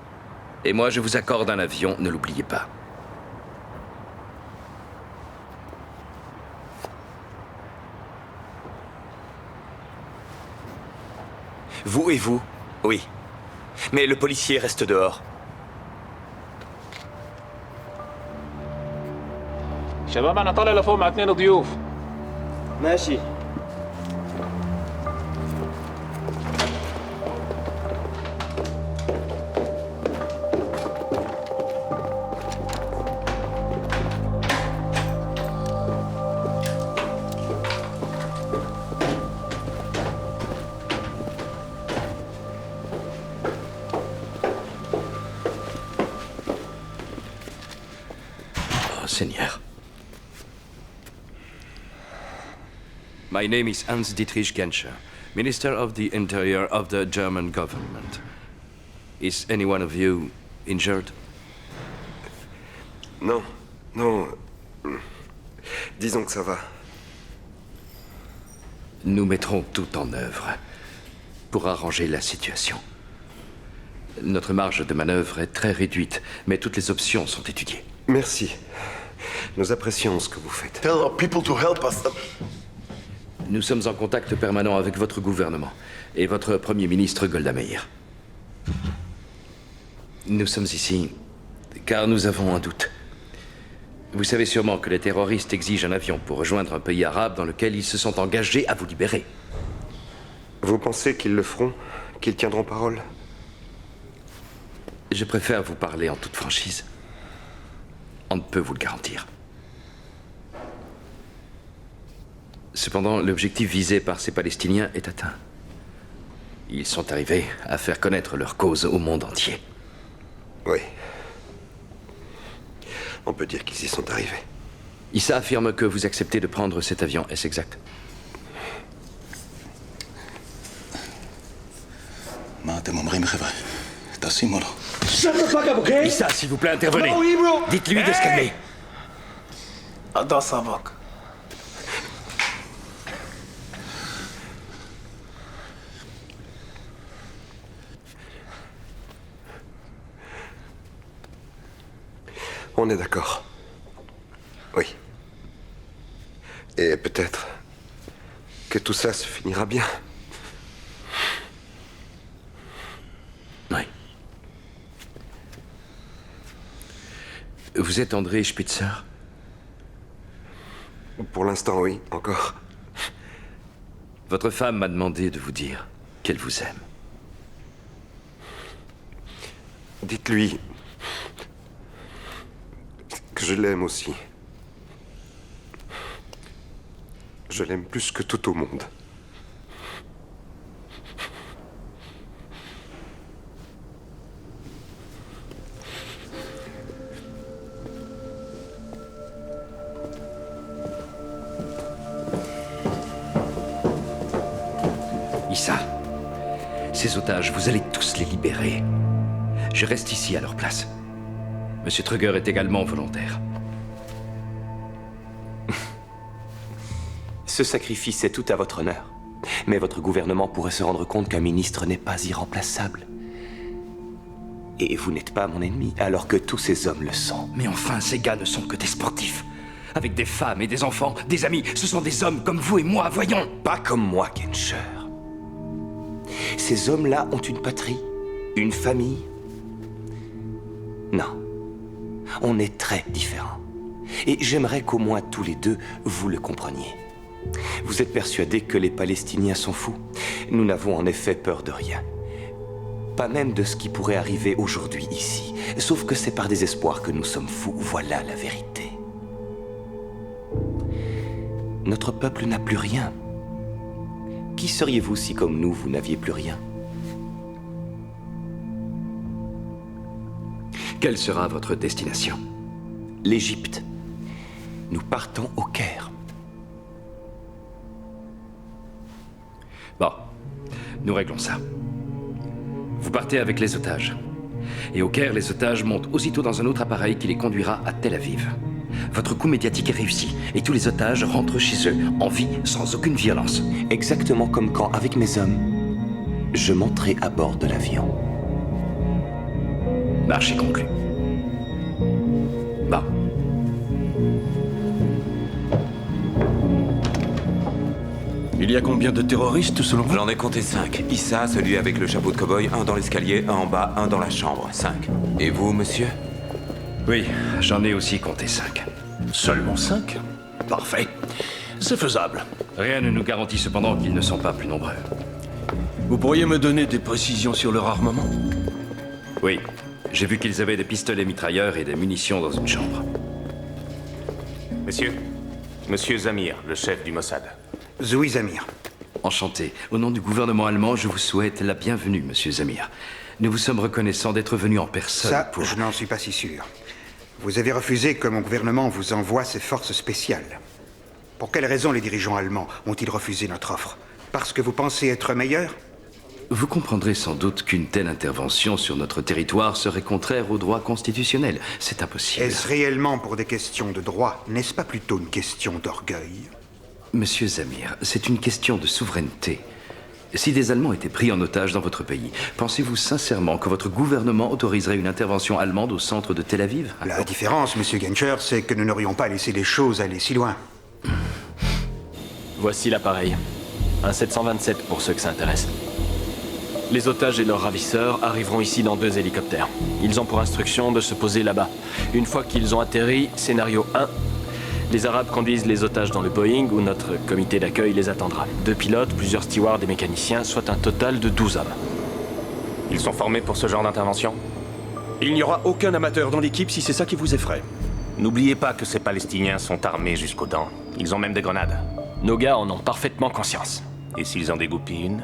Et moi, je vous accorde un avion, ne l'oubliez pas. Vous et vous, oui. Mais le policier reste dehors. شباب انا طالع لفوق مع 2 ضيوف. ماشي. Oh, Seigneur. My name is Hans-Dietrich Genscher, Minister of the Interior of the German government. Is any one of you injured? Non, non. Disons que ça va. Nous mettrons tout en œuvre pour arranger la situation. Notre marge de manœuvre est très réduite, mais toutes les options sont étudiées. Merci. Nous apprécions ce que vous faites. Tell our people to help us. Nous sommes en contact permanent avec votre gouvernement et votre Premier ministre Golda Meir. Nous sommes ici car nous avons un doute. Vous savez sûrement que les terroristes exigent un avion pour rejoindre un pays arabe dans lequel ils se sont engagés à vous libérer. Vous pensez qu'ils le feront? Qu'ils tiendront parole? Je préfère vous parler en toute franchise. On ne peut vous le garantir. Cependant, l'objectif visé par ces Palestiniens est atteint. Ils sont arrivés à faire connaître leur cause au monde entier. Oui. On peut dire qu'ils y sont arrivés. Issa affirme que vous acceptez de prendre cet avion, est-ce exact? Issa, s'il vous plaît, intervenez. Dites-lui de se calmer. On est d'accord. Oui. Et peut-être que tout ça se finira bien. Oui. Vous êtes André Spitzer? Pour l'instant, oui, encore. Votre femme m'a demandé de vous dire qu'elle vous aime. Dites-lui que je l'aime aussi. Je l'aime plus que tout au monde. Issa, ces otages, vous allez tous les libérer. Je reste ici à leur place. Monsieur Trugger est également volontaire. Ce sacrifice est tout à votre honneur. Mais votre gouvernement pourrait se rendre compte qu'un ministre n'est pas irremplaçable. Et vous n'êtes pas mon ennemi, alors que tous ces hommes le sont. Mais enfin, ces gars ne sont que des sportifs. Avec des femmes et des enfants, des amis. Ce sont des hommes comme vous et moi, voyons. Pas comme moi, Genscher. Ces hommes-là ont une patrie, une famille. Non. On est très différents. Et j'aimerais qu'au moins tous les deux, vous le compreniez. Vous êtes persuadés que les Palestiniens sont fous? Nous n'avons en effet peur de rien. Pas même de ce qui pourrait arriver aujourd'hui ici. Sauf que c'est par désespoir que nous sommes fous. Voilà la vérité. Notre peuple n'a plus rien. Qui seriez-vous si, comme nous, vous n'aviez plus rien? Quelle sera votre destination? L'Égypte. Nous partons au Caire. Bon, nous réglons ça. Vous partez avec les otages. Et au Caire, les otages montent aussitôt dans un autre appareil qui les conduira à Tel Aviv. Votre coup médiatique est réussi, et tous les otages rentrent chez eux, en vie, sans aucune violence. Exactement comme quand, avec mes hommes, je monterai à bord de l'avion. Marché conclu. Bon. Il y a combien de terroristes selon vous? J'en ai compté 5. Issa, celui avec le chapeau de cow-boy, un dans l'escalier, un en bas, un dans la chambre. 5. Et vous, monsieur? Oui, j'en ai aussi compté 5. Seulement 5? Parfait. C'est faisable. Rien ne nous garantit cependant qu'ils ne sont pas plus nombreux. Vous pourriez me donner des précisions sur leur armement? Oui. J'ai vu qu'ils avaient des pistolets mitrailleurs et des munitions dans une chambre. Monsieur Zamir, le chef du Mossad. Zoui Zamir. Enchanté. Au nom du gouvernement allemand, je vous souhaite la bienvenue, monsieur Zamir. Nous vous sommes reconnaissants d'être venus en personne Ça, pour... je n'en suis pas si sûr. Vous avez refusé que mon gouvernement vous envoie ses forces spéciales. Pour quelles raisons les dirigeants allemands ont-ils refusé notre offre? Parce que vous pensez être meilleurs? Vous comprendrez sans doute qu'une telle intervention sur notre territoire serait contraire au droit constitutionnel. C'est impossible. Est-ce réellement pour des questions de droit? N'est-ce pas plutôt une question d'orgueil? Monsieur Zamir, c'est une question de souveraineté. Si des Allemands étaient pris en otage dans votre pays, pensez-vous sincèrement que votre gouvernement autoriserait une intervention allemande au centre de Tel Aviv? La différence, monsieur Genscher, c'est que nous n'aurions pas laissé les choses aller si loin. Voici l'appareil. Un 727 pour ceux que ça intéresse. Les otages et leurs ravisseurs arriveront ici dans 2 hélicoptères. Ils ont pour instruction de se poser là-bas. Une fois qu'ils ont atterri, scénario 1, les Arabes conduisent les otages dans le Boeing où notre comité d'accueil les attendra. 2 pilotes, plusieurs stewards et mécaniciens, soit un total de 12 hommes. Ils sont formés pour ce genre d'intervention? Il n'y aura aucun amateur dans l'équipe si c'est ça qui vous effraie. N'oubliez pas que ces Palestiniens sont armés jusqu'aux dents. Ils ont même des grenades. Nos gars en ont parfaitement conscience. Et s'ils en dégoupillent une?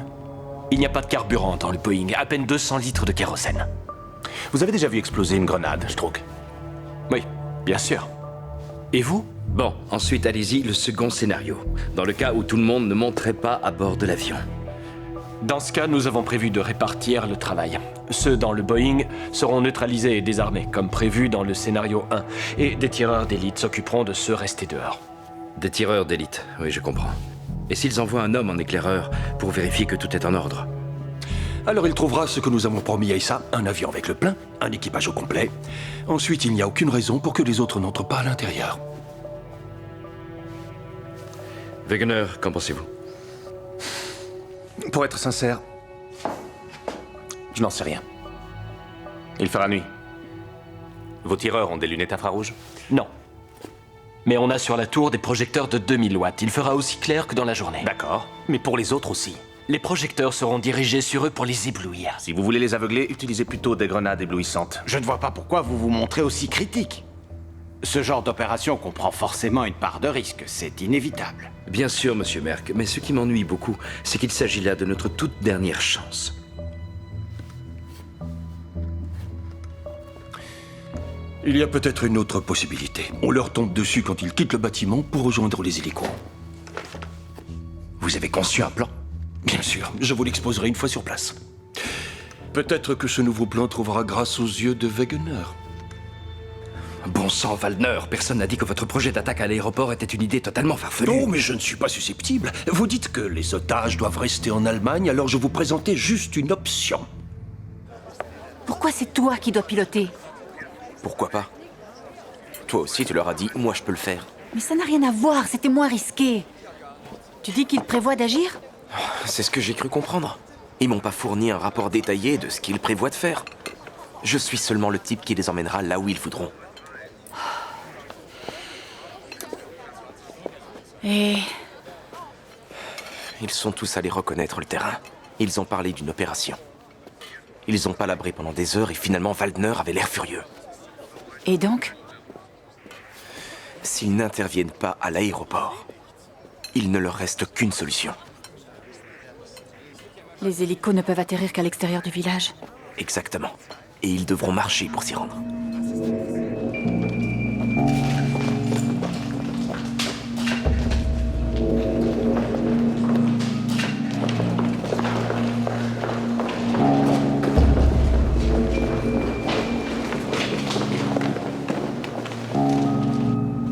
Il n'y a pas de carburant dans le Boeing, à peine 200 litres de kérosène. Vous avez déjà vu exploser une grenade, Strouk? Oui, bien sûr. Et vous? Bon, ensuite allez-y, le second scénario. Dans le cas où tout le monde ne monterait pas à bord de l'avion. Dans ce cas, nous avons prévu de répartir le travail. Ceux dans le Boeing seront neutralisés et désarmés, comme prévu dans le scénario 1, et des tireurs d'élite s'occuperont de ceux restés dehors. Des tireurs d'élite, oui, je comprends. Et s'ils envoient un homme en éclaireur pour vérifier que tout est en ordre? Alors il trouvera ce que nous avons promis à Issa, un avion avec le plein, un équipage au complet. Ensuite, il n'y a aucune raison pour que les autres n'entrent pas à l'intérieur. Wegener, qu'en pensez-vous? Pour être sincère, je n'en sais rien. Il fera nuit. Vos tireurs ont des lunettes infrarouges? Non. Mais on a sur la tour des projecteurs de 2000 watts. Il fera aussi clair que dans la journée. D'accord. Mais pour les autres aussi. Les projecteurs seront dirigés sur eux pour les éblouir. Si vous voulez les aveugler, utilisez plutôt des grenades éblouissantes. Je ne vois pas pourquoi vous vous montrez aussi critique. Ce genre d'opération comprend forcément une part de risque, c'est inévitable. Bien sûr, monsieur Merck, mais ce qui m'ennuie beaucoup, c'est qu'il s'agit là de notre toute dernière chance. Il y a peut-être une autre possibilité. On leur tombe dessus quand ils quittent le bâtiment pour rejoindre les hélicos. Vous avez conçu un plan? Bien sûr, je vous l'exposerai une fois sur place. Peut-être que ce nouveau plan trouvera grâce aux yeux de Wegener. Bon sang, Waldner, personne n'a dit que votre projet d'attaque à l'aéroport était une idée totalement farfelue. Non, mais je ne suis pas susceptible. Vous dites que les otages doivent rester en Allemagne, alors je vous présentais juste une option. Pourquoi c'est toi qui dois piloter? Pourquoi pas? Toi aussi, tu leur as dit, moi je peux le faire. Mais ça n'a rien à voir, c'était moins risqué. Tu dis qu'ils prévoient d'agir? C'est ce que j'ai cru comprendre. Ils m'ont pas fourni un rapport détaillé de ce qu'ils prévoient de faire. Je suis seulement le type qui les emmènera là où ils voudront. Et... Ils sont tous allés reconnaître le terrain. Ils ont parlé d'une opération. Ils ont palabré pendant des heures et finalement Waldner avait l'air furieux. Et donc? S'ils n'interviennent pas à l'aéroport, il ne leur reste qu'une solution. Les hélicos ne peuvent atterrir qu'à l'extérieur du village. Exactement. Et ils devront marcher pour s'y rendre.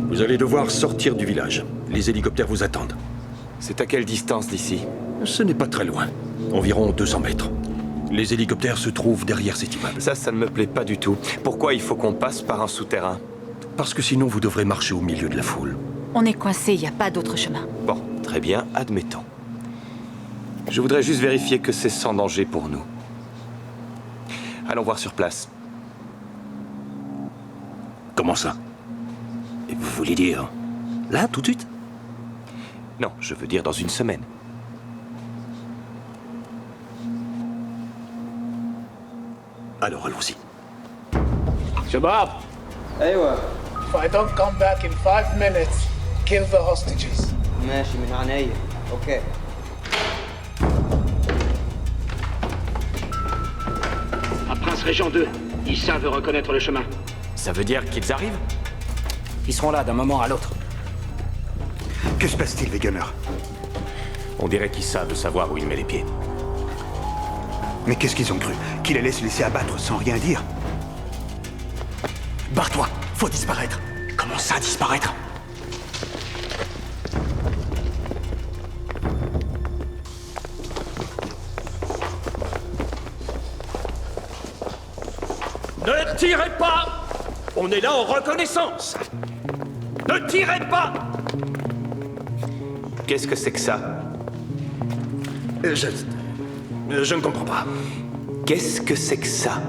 Vous allez devoir sortir du village. Les hélicoptères vous attendent. C'est à quelle distance d'ici? Ce n'est pas très loin. Environ 200 mètres. Les hélicoptères se trouvent derrière cet immeuble. Ça ne me plaît pas du tout. Pourquoi il faut qu'on passe par un souterrain? Parce que sinon vous devrez marcher au milieu de la foule. On est coincé, il n'y a pas d'autre chemin. Bon, très bien, admettons. Je voudrais juste vérifier que c'est sans danger pour nous. Allons voir sur place. Comment ça? Vous voulez dire là, tout de suite? Non, je veux dire dans une semaine. Alors allons-y. Shabab! ايوه If I don't come back in 5 minutes, kill the hostages. ماشي من عينيا اوكي À Prince Régent 2, Issa veut reconnaître le chemin. Ça veut dire qu'ils arrivent? Ils seront là d'un moment à l'autre. Que se passe-t-il, Wegener? On dirait qu'Issa veut savoir où il met les pieds. Mais qu'est-ce qu'ils ont cru? Qu'il allait se laisser abattre sans rien dire? Barre-toi, faut disparaître. Comment ça, disparaître? Ne tirez pas! On est là en reconnaissance! Ne tirez pas! Qu'est-ce que c'est que ça? Je ne comprends pas. Qu'est-ce que c'est que ça?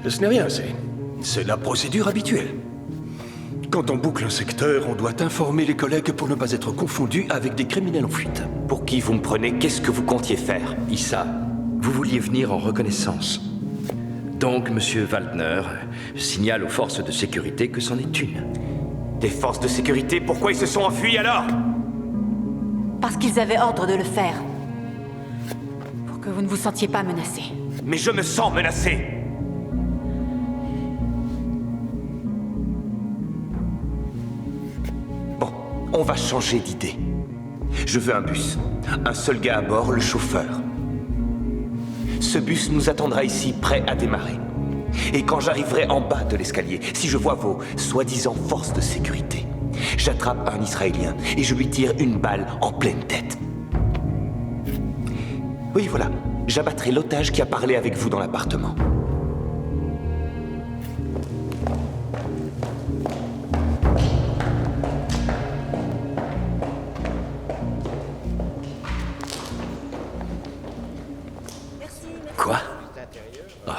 Ce n'est rien, c'est la procédure habituelle. Quand on boucle un secteur, on doit informer les collègues pour ne pas être confondus avec des criminels en fuite. Pour qui vous me prenez? Qu'est-ce que vous comptiez faire? Issa, vous vouliez venir en reconnaissance. Donc, monsieur Waldner signale aux forces de sécurité que c'en est une. Des forces de sécurité? Pourquoi ils se sont enfuis alors? Parce qu'ils avaient ordre de le faire. Pour que vous ne vous sentiez pas menacé. Mais je me sens menacé! On va changer d'idée. Je veux un bus. Un seul gars à bord, le chauffeur. Ce bus nous attendra ici, prêt à démarrer. Et quand j'arriverai en bas de l'escalier, si je vois vos soi-disant forces de sécurité, j'attrape un Israélien et je lui tire une balle en pleine tête. Oui, voilà. J'abattrai l'otage qui a parlé avec vous dans l'appartement. Quoi? Oh,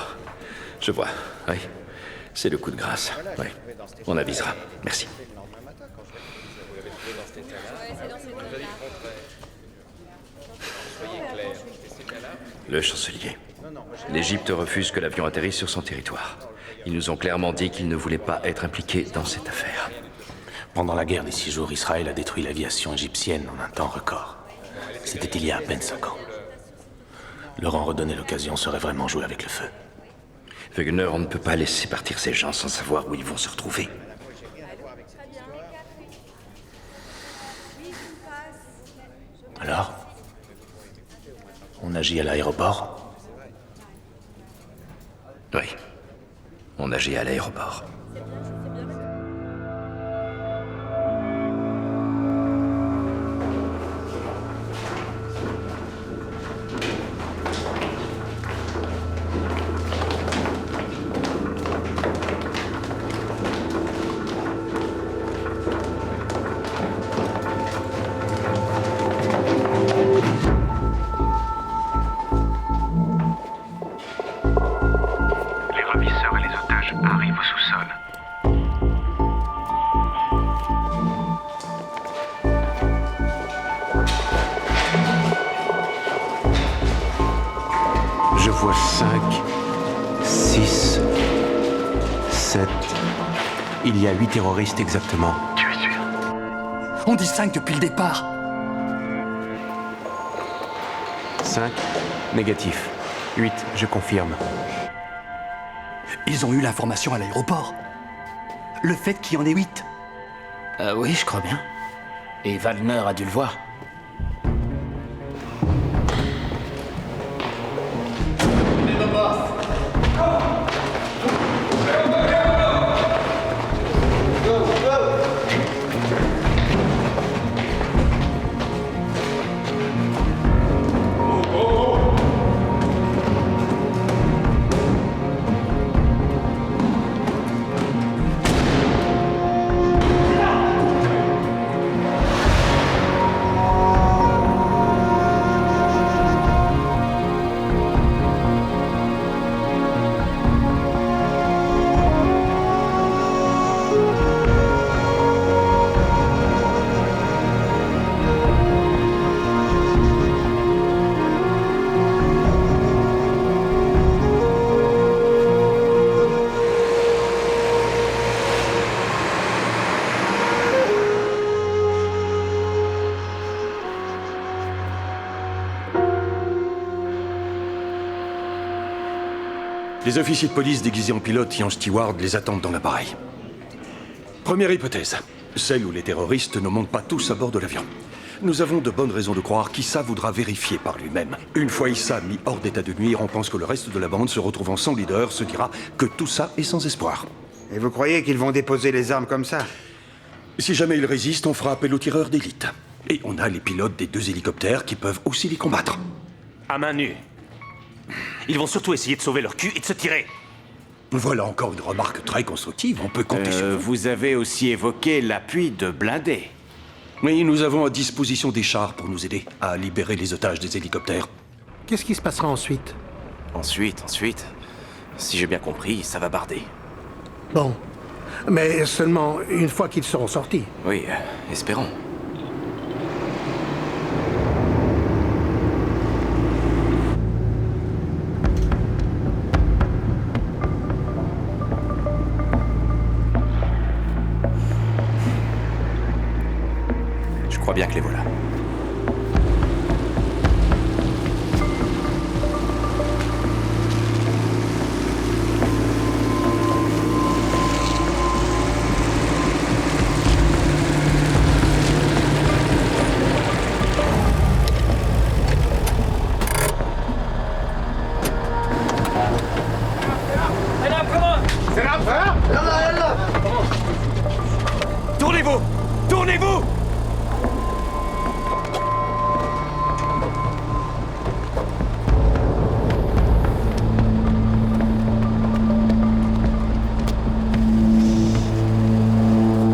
je vois. Oui. C'est le coup de grâce. Oui. On avisera. Merci. Le chancelier. L'Égypte refuse que l'avion atterrisse sur son territoire. Ils nous ont clairement dit qu'ils ne voulaient pas être impliqués dans cette affaire. Pendant la guerre des 6 jours, Israël a détruit l'aviation égyptienne en un temps record. C'était il y a à peine 5 ans. Leur en redonner l'occasion serait vraiment jouer avec le feu. Wegener, on ne peut pas laisser partir ces gens sans savoir où ils vont se retrouver. Alors? On agit à l'aéroport? Oui. On agit à l'aéroport. Je vois 5, 6, 7... Il y a 8 terroristes exactement. Tu es sûr? On dit 5 depuis le départ. 5, négatif. 8, je confirme. Ils ont eu l'information à l'aéroport. Le fait qu'il y en ait 8. Oui, je crois bien. Et Wagner a dû le voir. Les officiers de police déguisés en pilote et en steward les attendent dans l'appareil. Première hypothèse, celle où les terroristes ne montent pas tous à bord de l'avion. Nous avons de bonnes raisons de croire qu'Issa voudra vérifier par lui-même. Une fois Issa mis hors d'état de nuire, on pense que le reste de la bande, se retrouvant sans leader, se dira que tout ça est sans espoir. Et vous croyez qu'ils vont déposer les armes comme ça? Si jamais ils résistent, on fera appel aux tireurs d'élite. Et on a les pilotes des 2 hélicoptères qui peuvent aussi les combattre. À main nue. Ils vont surtout essayer de sauver leur cul et de se tirer. Voilà encore une remarque très constructive, on peut compter sur vous. Vous avez aussi évoqué l'appui de blindés. Oui, nous avons à disposition des chars pour nous aider à libérer les otages des hélicoptères. Qu'est-ce qui se passera ensuite? Ensuite, si j'ai bien compris, ça va barder. Bon. Mais seulement une fois qu'ils seront sortis. Oui, espérons. Je crois bien que les voilà. Tournez-vous! Tournez-vous!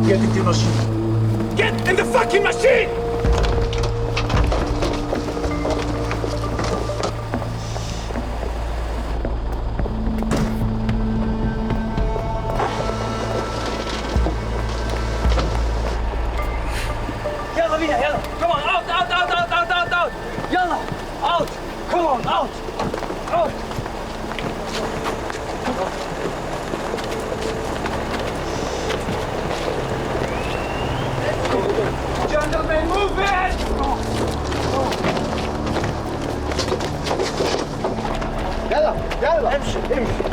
Get in the machine. Get in the fucking machine! يلا بينا يلا come on out out out out out out out يلا out come on out out gentlemen move it يلا يلا امشي امشي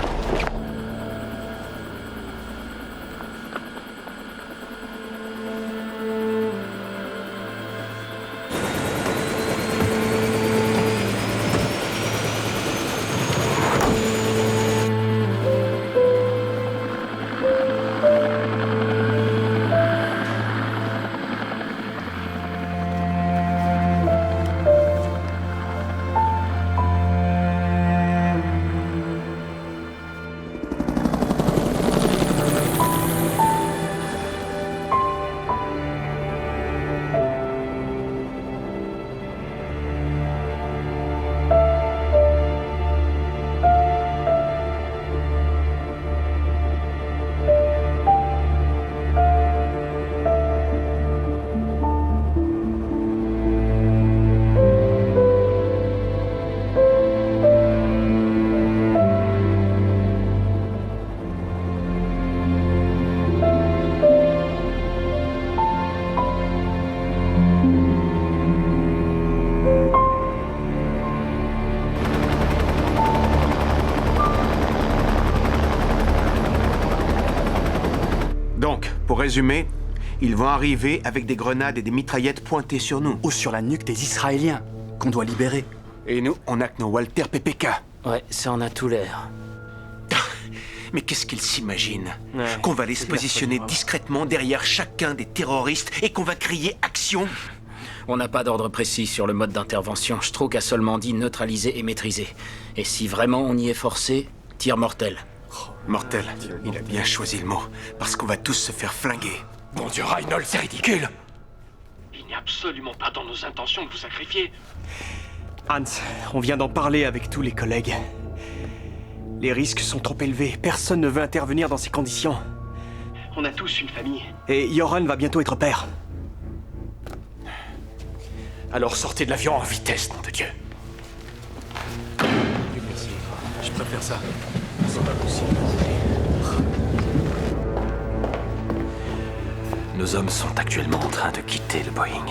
Pour résumer, ils vont arriver avec des grenades et des mitraillettes pointées sur nous. Ou sur la nuque des Israéliens, qu'on doit libérer. Et nous, on a que nos Walter PPK. Ouais, ça en a tout l'air. Mais qu'est-ce qu'ils s'imaginent? Ouais, qu'on va aller se c'est positionner absolument. discrètement derrière chacun des terroristes et qu'on va crier action? On n'a pas d'ordre précis sur le mode d'intervention. Stroke a seulement dit neutraliser et maîtriser. Et si vraiment on y est forcé, tir mortel. Mortel, il a bien choisi le mot, parce qu'on va tous se faire flinguer. Bon Dieu, Reinhold, c'est ridicule. Il n'est absolument pas dans nos intentions de vous sacrifier. Hans, on vient d'en parler avec tous les collègues. Les risques sont trop élevés. Personne ne veut intervenir dans ces conditions. On a tous une famille. Et Joran va bientôt être père. Alors sortez de l'avion en vitesse, nom de Dieu. Je préfère ça. C'est pas possible. Nos hommes sont actuellement en train de quitter le Boeing.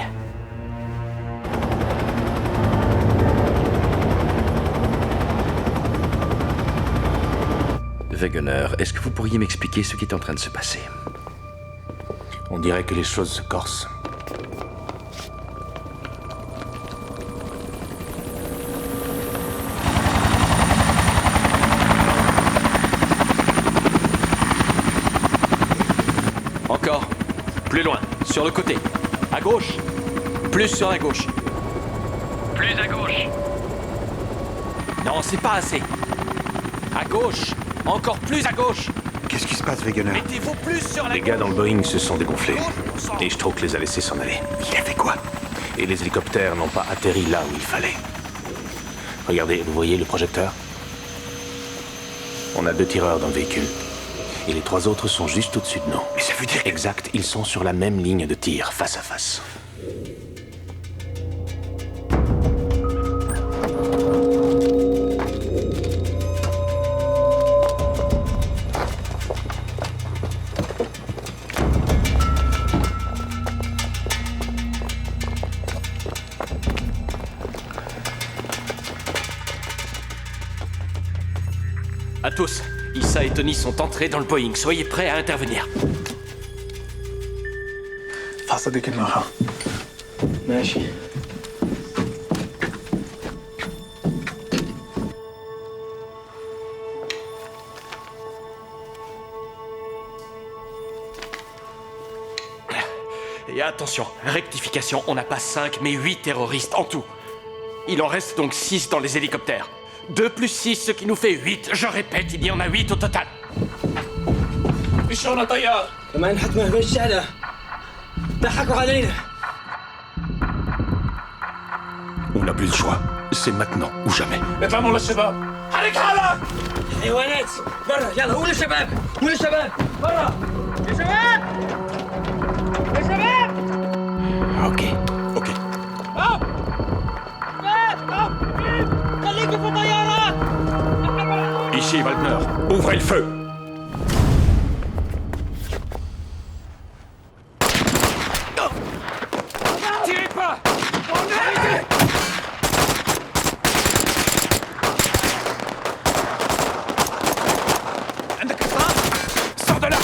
Wegener, est-ce que vous pourriez m'expliquer ce qui est en train de se passer? On dirait que les choses se corsent. Encore. Plus loin. Sur le côté. À gauche. Plus sur la gauche. Plus à gauche. Non, c'est pas assez. À gauche. Encore plus à gauche. Qu'est-ce qui se passe, Wegener? Mettez-vous plus sur la Les gauche. gars dans le Boeing se sont dégonflés. Et Stroke les a laissés s'en aller. Il a fait quoi? Et les hélicoptères n'ont pas atterri là où il fallait. Regardez, vous voyez le projecteur? On a 2 tireurs dans le véhicule. Et les 3 autres sont juste au-dessus de nous. Mais ça veut dire... Exact, ils sont sur la même ligne de tir, face à face. À tous. Issa et Tony sont entrés dans le Boeing. Soyez prêts à intervenir. فاصدق المرة. ماشي. Et attention, rectification, on n'a pas 5 mais 8 terroristes en tout. Il en reste donc 6 dans les hélicoptères. 2 plus 6, ce qui nous fait 8. Je répète, il y en a 8 au total. شلون طيار؟ كمان حكمه بالشارع ضحكوا علينا. On n'a plus le choix. C'est maintenant ou jamais. اطلع مول الشباب. حرك حالك! حيوانات برا يلا قولوا شباب قولوا شباب برا يا شباب يا شباب. Ok. خليكم في الطيارات. Ici, Waldner. Ouvrez le feu. Tirez pas. عندك إصرار؟ Sors de là.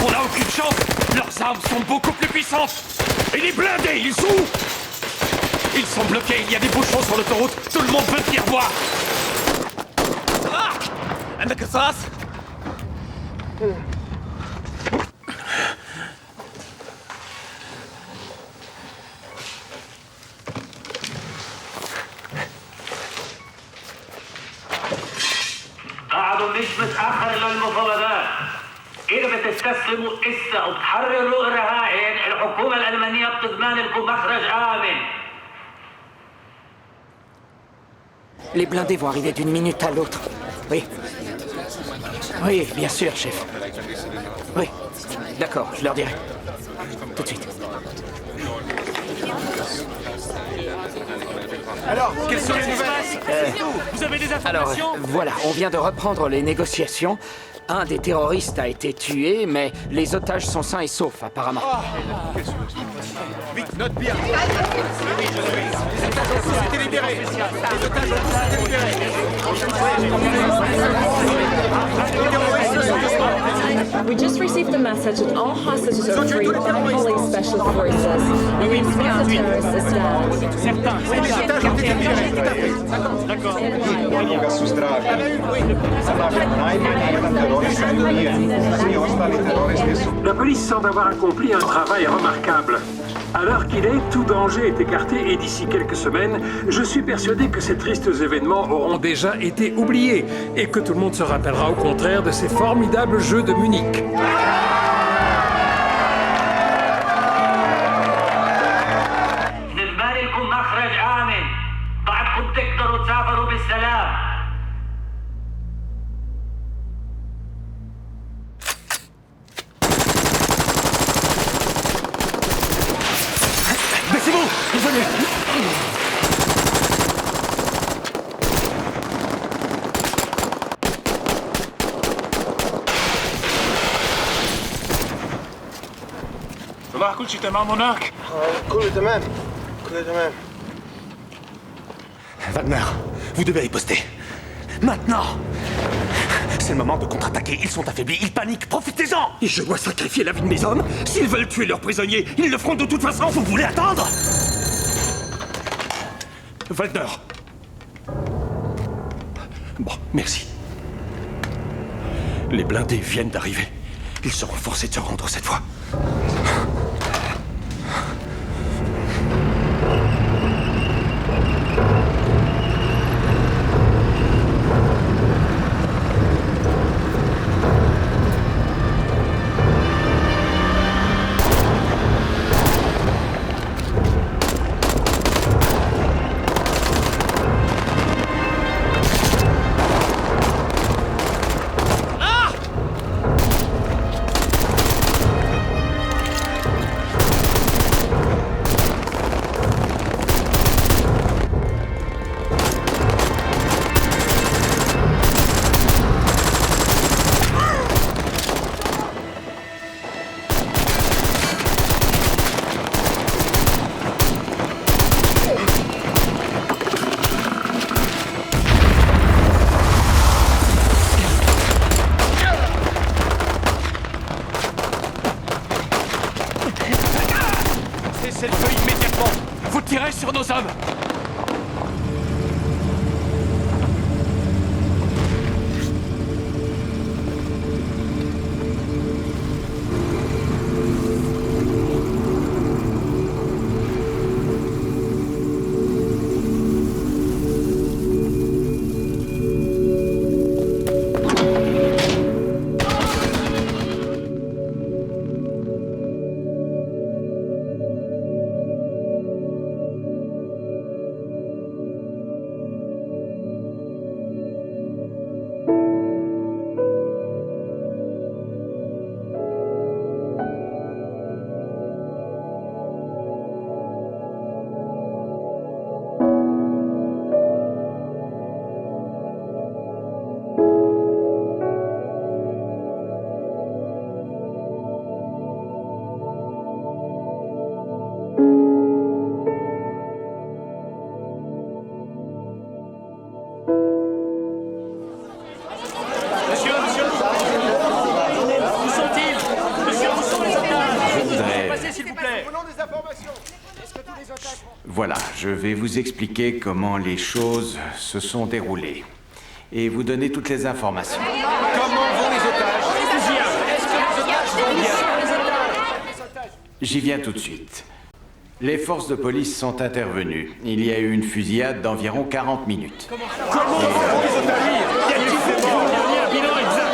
On n'a aucune chance. Leurs armes sont beaucoup plus puissantes. Et les blindés, ils sont où? Ils sont bloqués, il y a des bouchons sur l'autoroute. Tout le monde peut venir voir. عندك رصاص؟ قعدوا مش متأخر للمفاوضات. إذا بتستسلموا إسا وتحرروا الرهائن الحكومة الألمانية بتضمن لكم مخرج آمن. Les blindés vont arriver d'une minute à l'autre. Oui. Oui, bien sûr, chef. Oui. D'accord, je leur dirai. Tout de suite. Alors, quelles sont les nouvelles? Vous avez des Alors, informations? voilà, on vient de reprendre les négociations. Un des terroristes a été tué, mais les otages sont sains et saufs, apparemment. Vite, note bien. Les otages ont tous été libérés. Les otages ont tous été libérés. We just received a message that all hostages are free by calling special forces. And the terrorist is dead. Les otages ont été libérés, tout à fait. D'accord. La police semble avoir accompli un travail remarquable. À l'heure qu'il est, tout danger est écarté et d'ici quelques semaines, je suis persuadé que ces tristes événements auront déjà été oubliés et que tout le monde se rappellera au contraire de ces formidables Jeux de Munich. نضمن لكم مخرج آمن. بعدكم تقدروا تسافروا بالسلام. Baissez-vous! Venez! صباح كل شيء تمام هناك؟ كله تمام. كله تمام. Wagner, vous devez riposter. Maintenant! C'est le moment de contre-attaquer. Ils sont affaiblis, ils paniquent. Profitez-en! Et je dois sacrifier la vie de mes hommes? S'ils veulent tuer leurs prisonniers, ils le feront de toute façon. Vous voulez attendre? Wagner. Bon, merci. Les blindés viennent d'arriver. Ils seront forcés de se rendre cette fois. Cessez le feu immédiatement. Vous tirez sur nos hommes. Voilà, je vais vous expliquer comment les choses se sont déroulées. Et vous donner toutes les informations. Comment vont les otages? Est-ce que les otages vont bien? J'y viens tout de suite. Les forces de police sont intervenues. Il y a eu une fusillade d'environ 40 minutes. Comment vont les otages? Y a-t-il un bilan exact?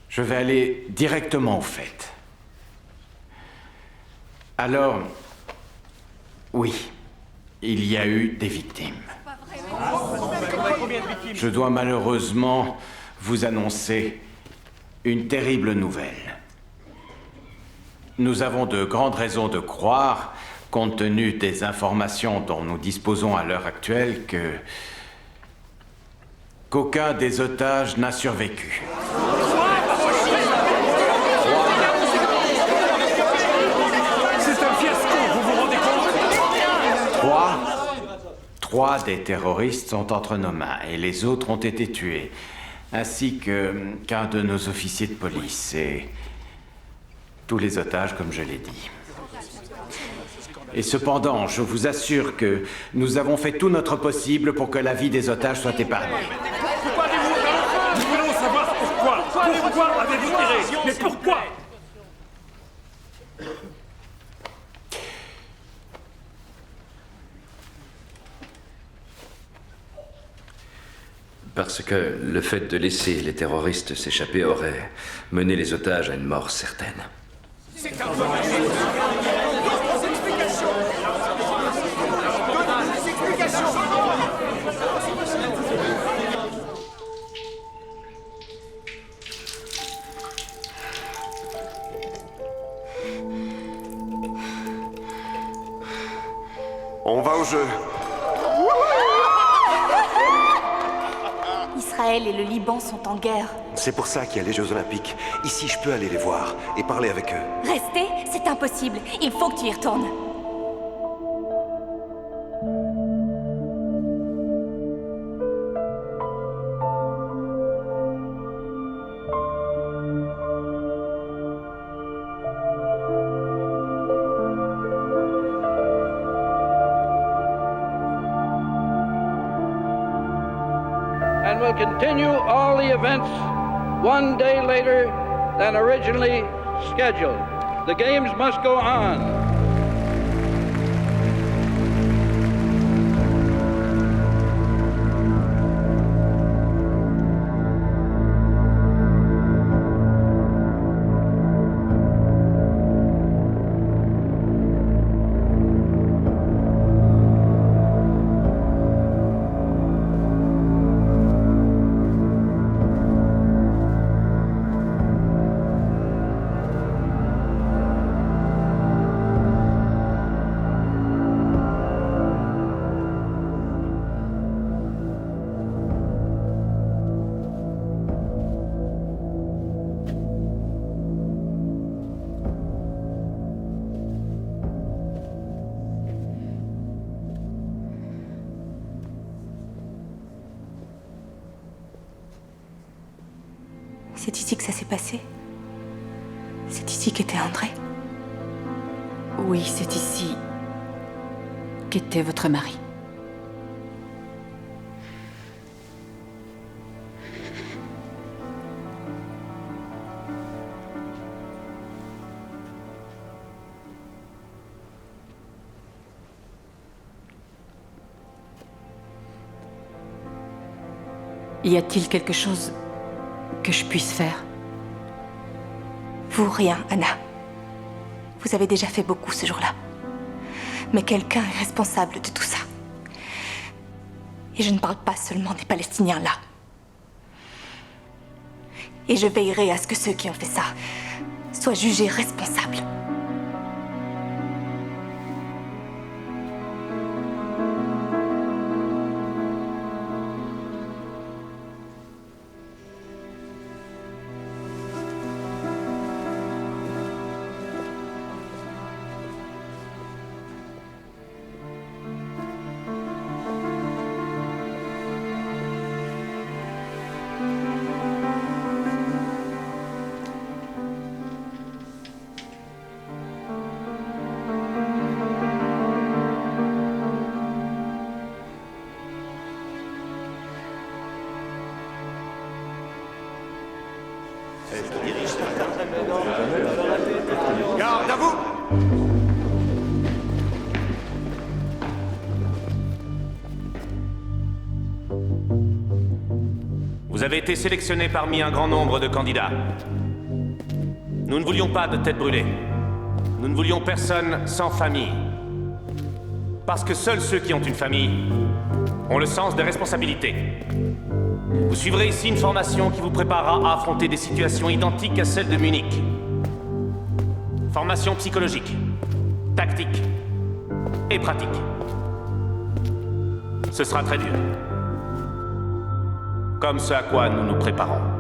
Je vais aller directement au fait. Alors, oui, il y a eu des victimes. Je dois malheureusement vous annoncer une terrible nouvelle. Nous avons de grandes raisons de croire, compte tenu des informations dont nous disposons à l'heure actuelle, qu'aucun des otages n'a survécu. Trois des terroristes sont entre nos mains et les autres ont été tués, ainsi qu'un de nos officiers de police et tous les otages, comme je l'ai dit. Et cependant, je vous assure que nous avons fait tout notre possible pour que la vie des otages soit épargnée. Pourquoi avez-vous ouvert le feu? Nous voulons savoir pourquoi. Pourquoi avez-vous tiré? Mais pourquoi? Parce que le fait de laisser les terroristes s'échapper aurait mené les otages à une mort certaine. C'est un peu magique. D'autres explications. Donnez des explications. On va au jeu. Israël et le Liban sont en guerre. C'est pour ça qu'il y a les Jeux Olympiques. Ici, je peux aller les voir et parler avec eux. Rester, c'est impossible. Il faut que tu y retournes. And will continue all the events one day later than originally scheduled. The games must go on. C'est ici que ça s'est passé? C'est ici qu'était André? Oui, c'est ici qu'était votre mari. Y a-t-il quelque chose que je puisse faire? Vous, rien, Anna. Vous avez déjà fait beaucoup ce jour-là. Mais quelqu'un est responsable de tout ça. Et je ne parle pas seulement des Palestiniens là. Et je veillerai à ce que ceux qui ont fait ça soient jugés responsables. Garde à vous! Vous avez été sélectionné parmi un grand nombre de candidats. Nous ne voulions pas de tête brûlée. Nous ne voulions personne sans famille. Parce que seuls ceux qui ont une famille ont le sens des responsabilités. Vous suivrez ici une formation qui vous préparera à affronter des situations identiques à celles de Munich. Formation psychologique, tactique et pratique. Ce sera très dur. Comme ce à quoi nous nous préparons.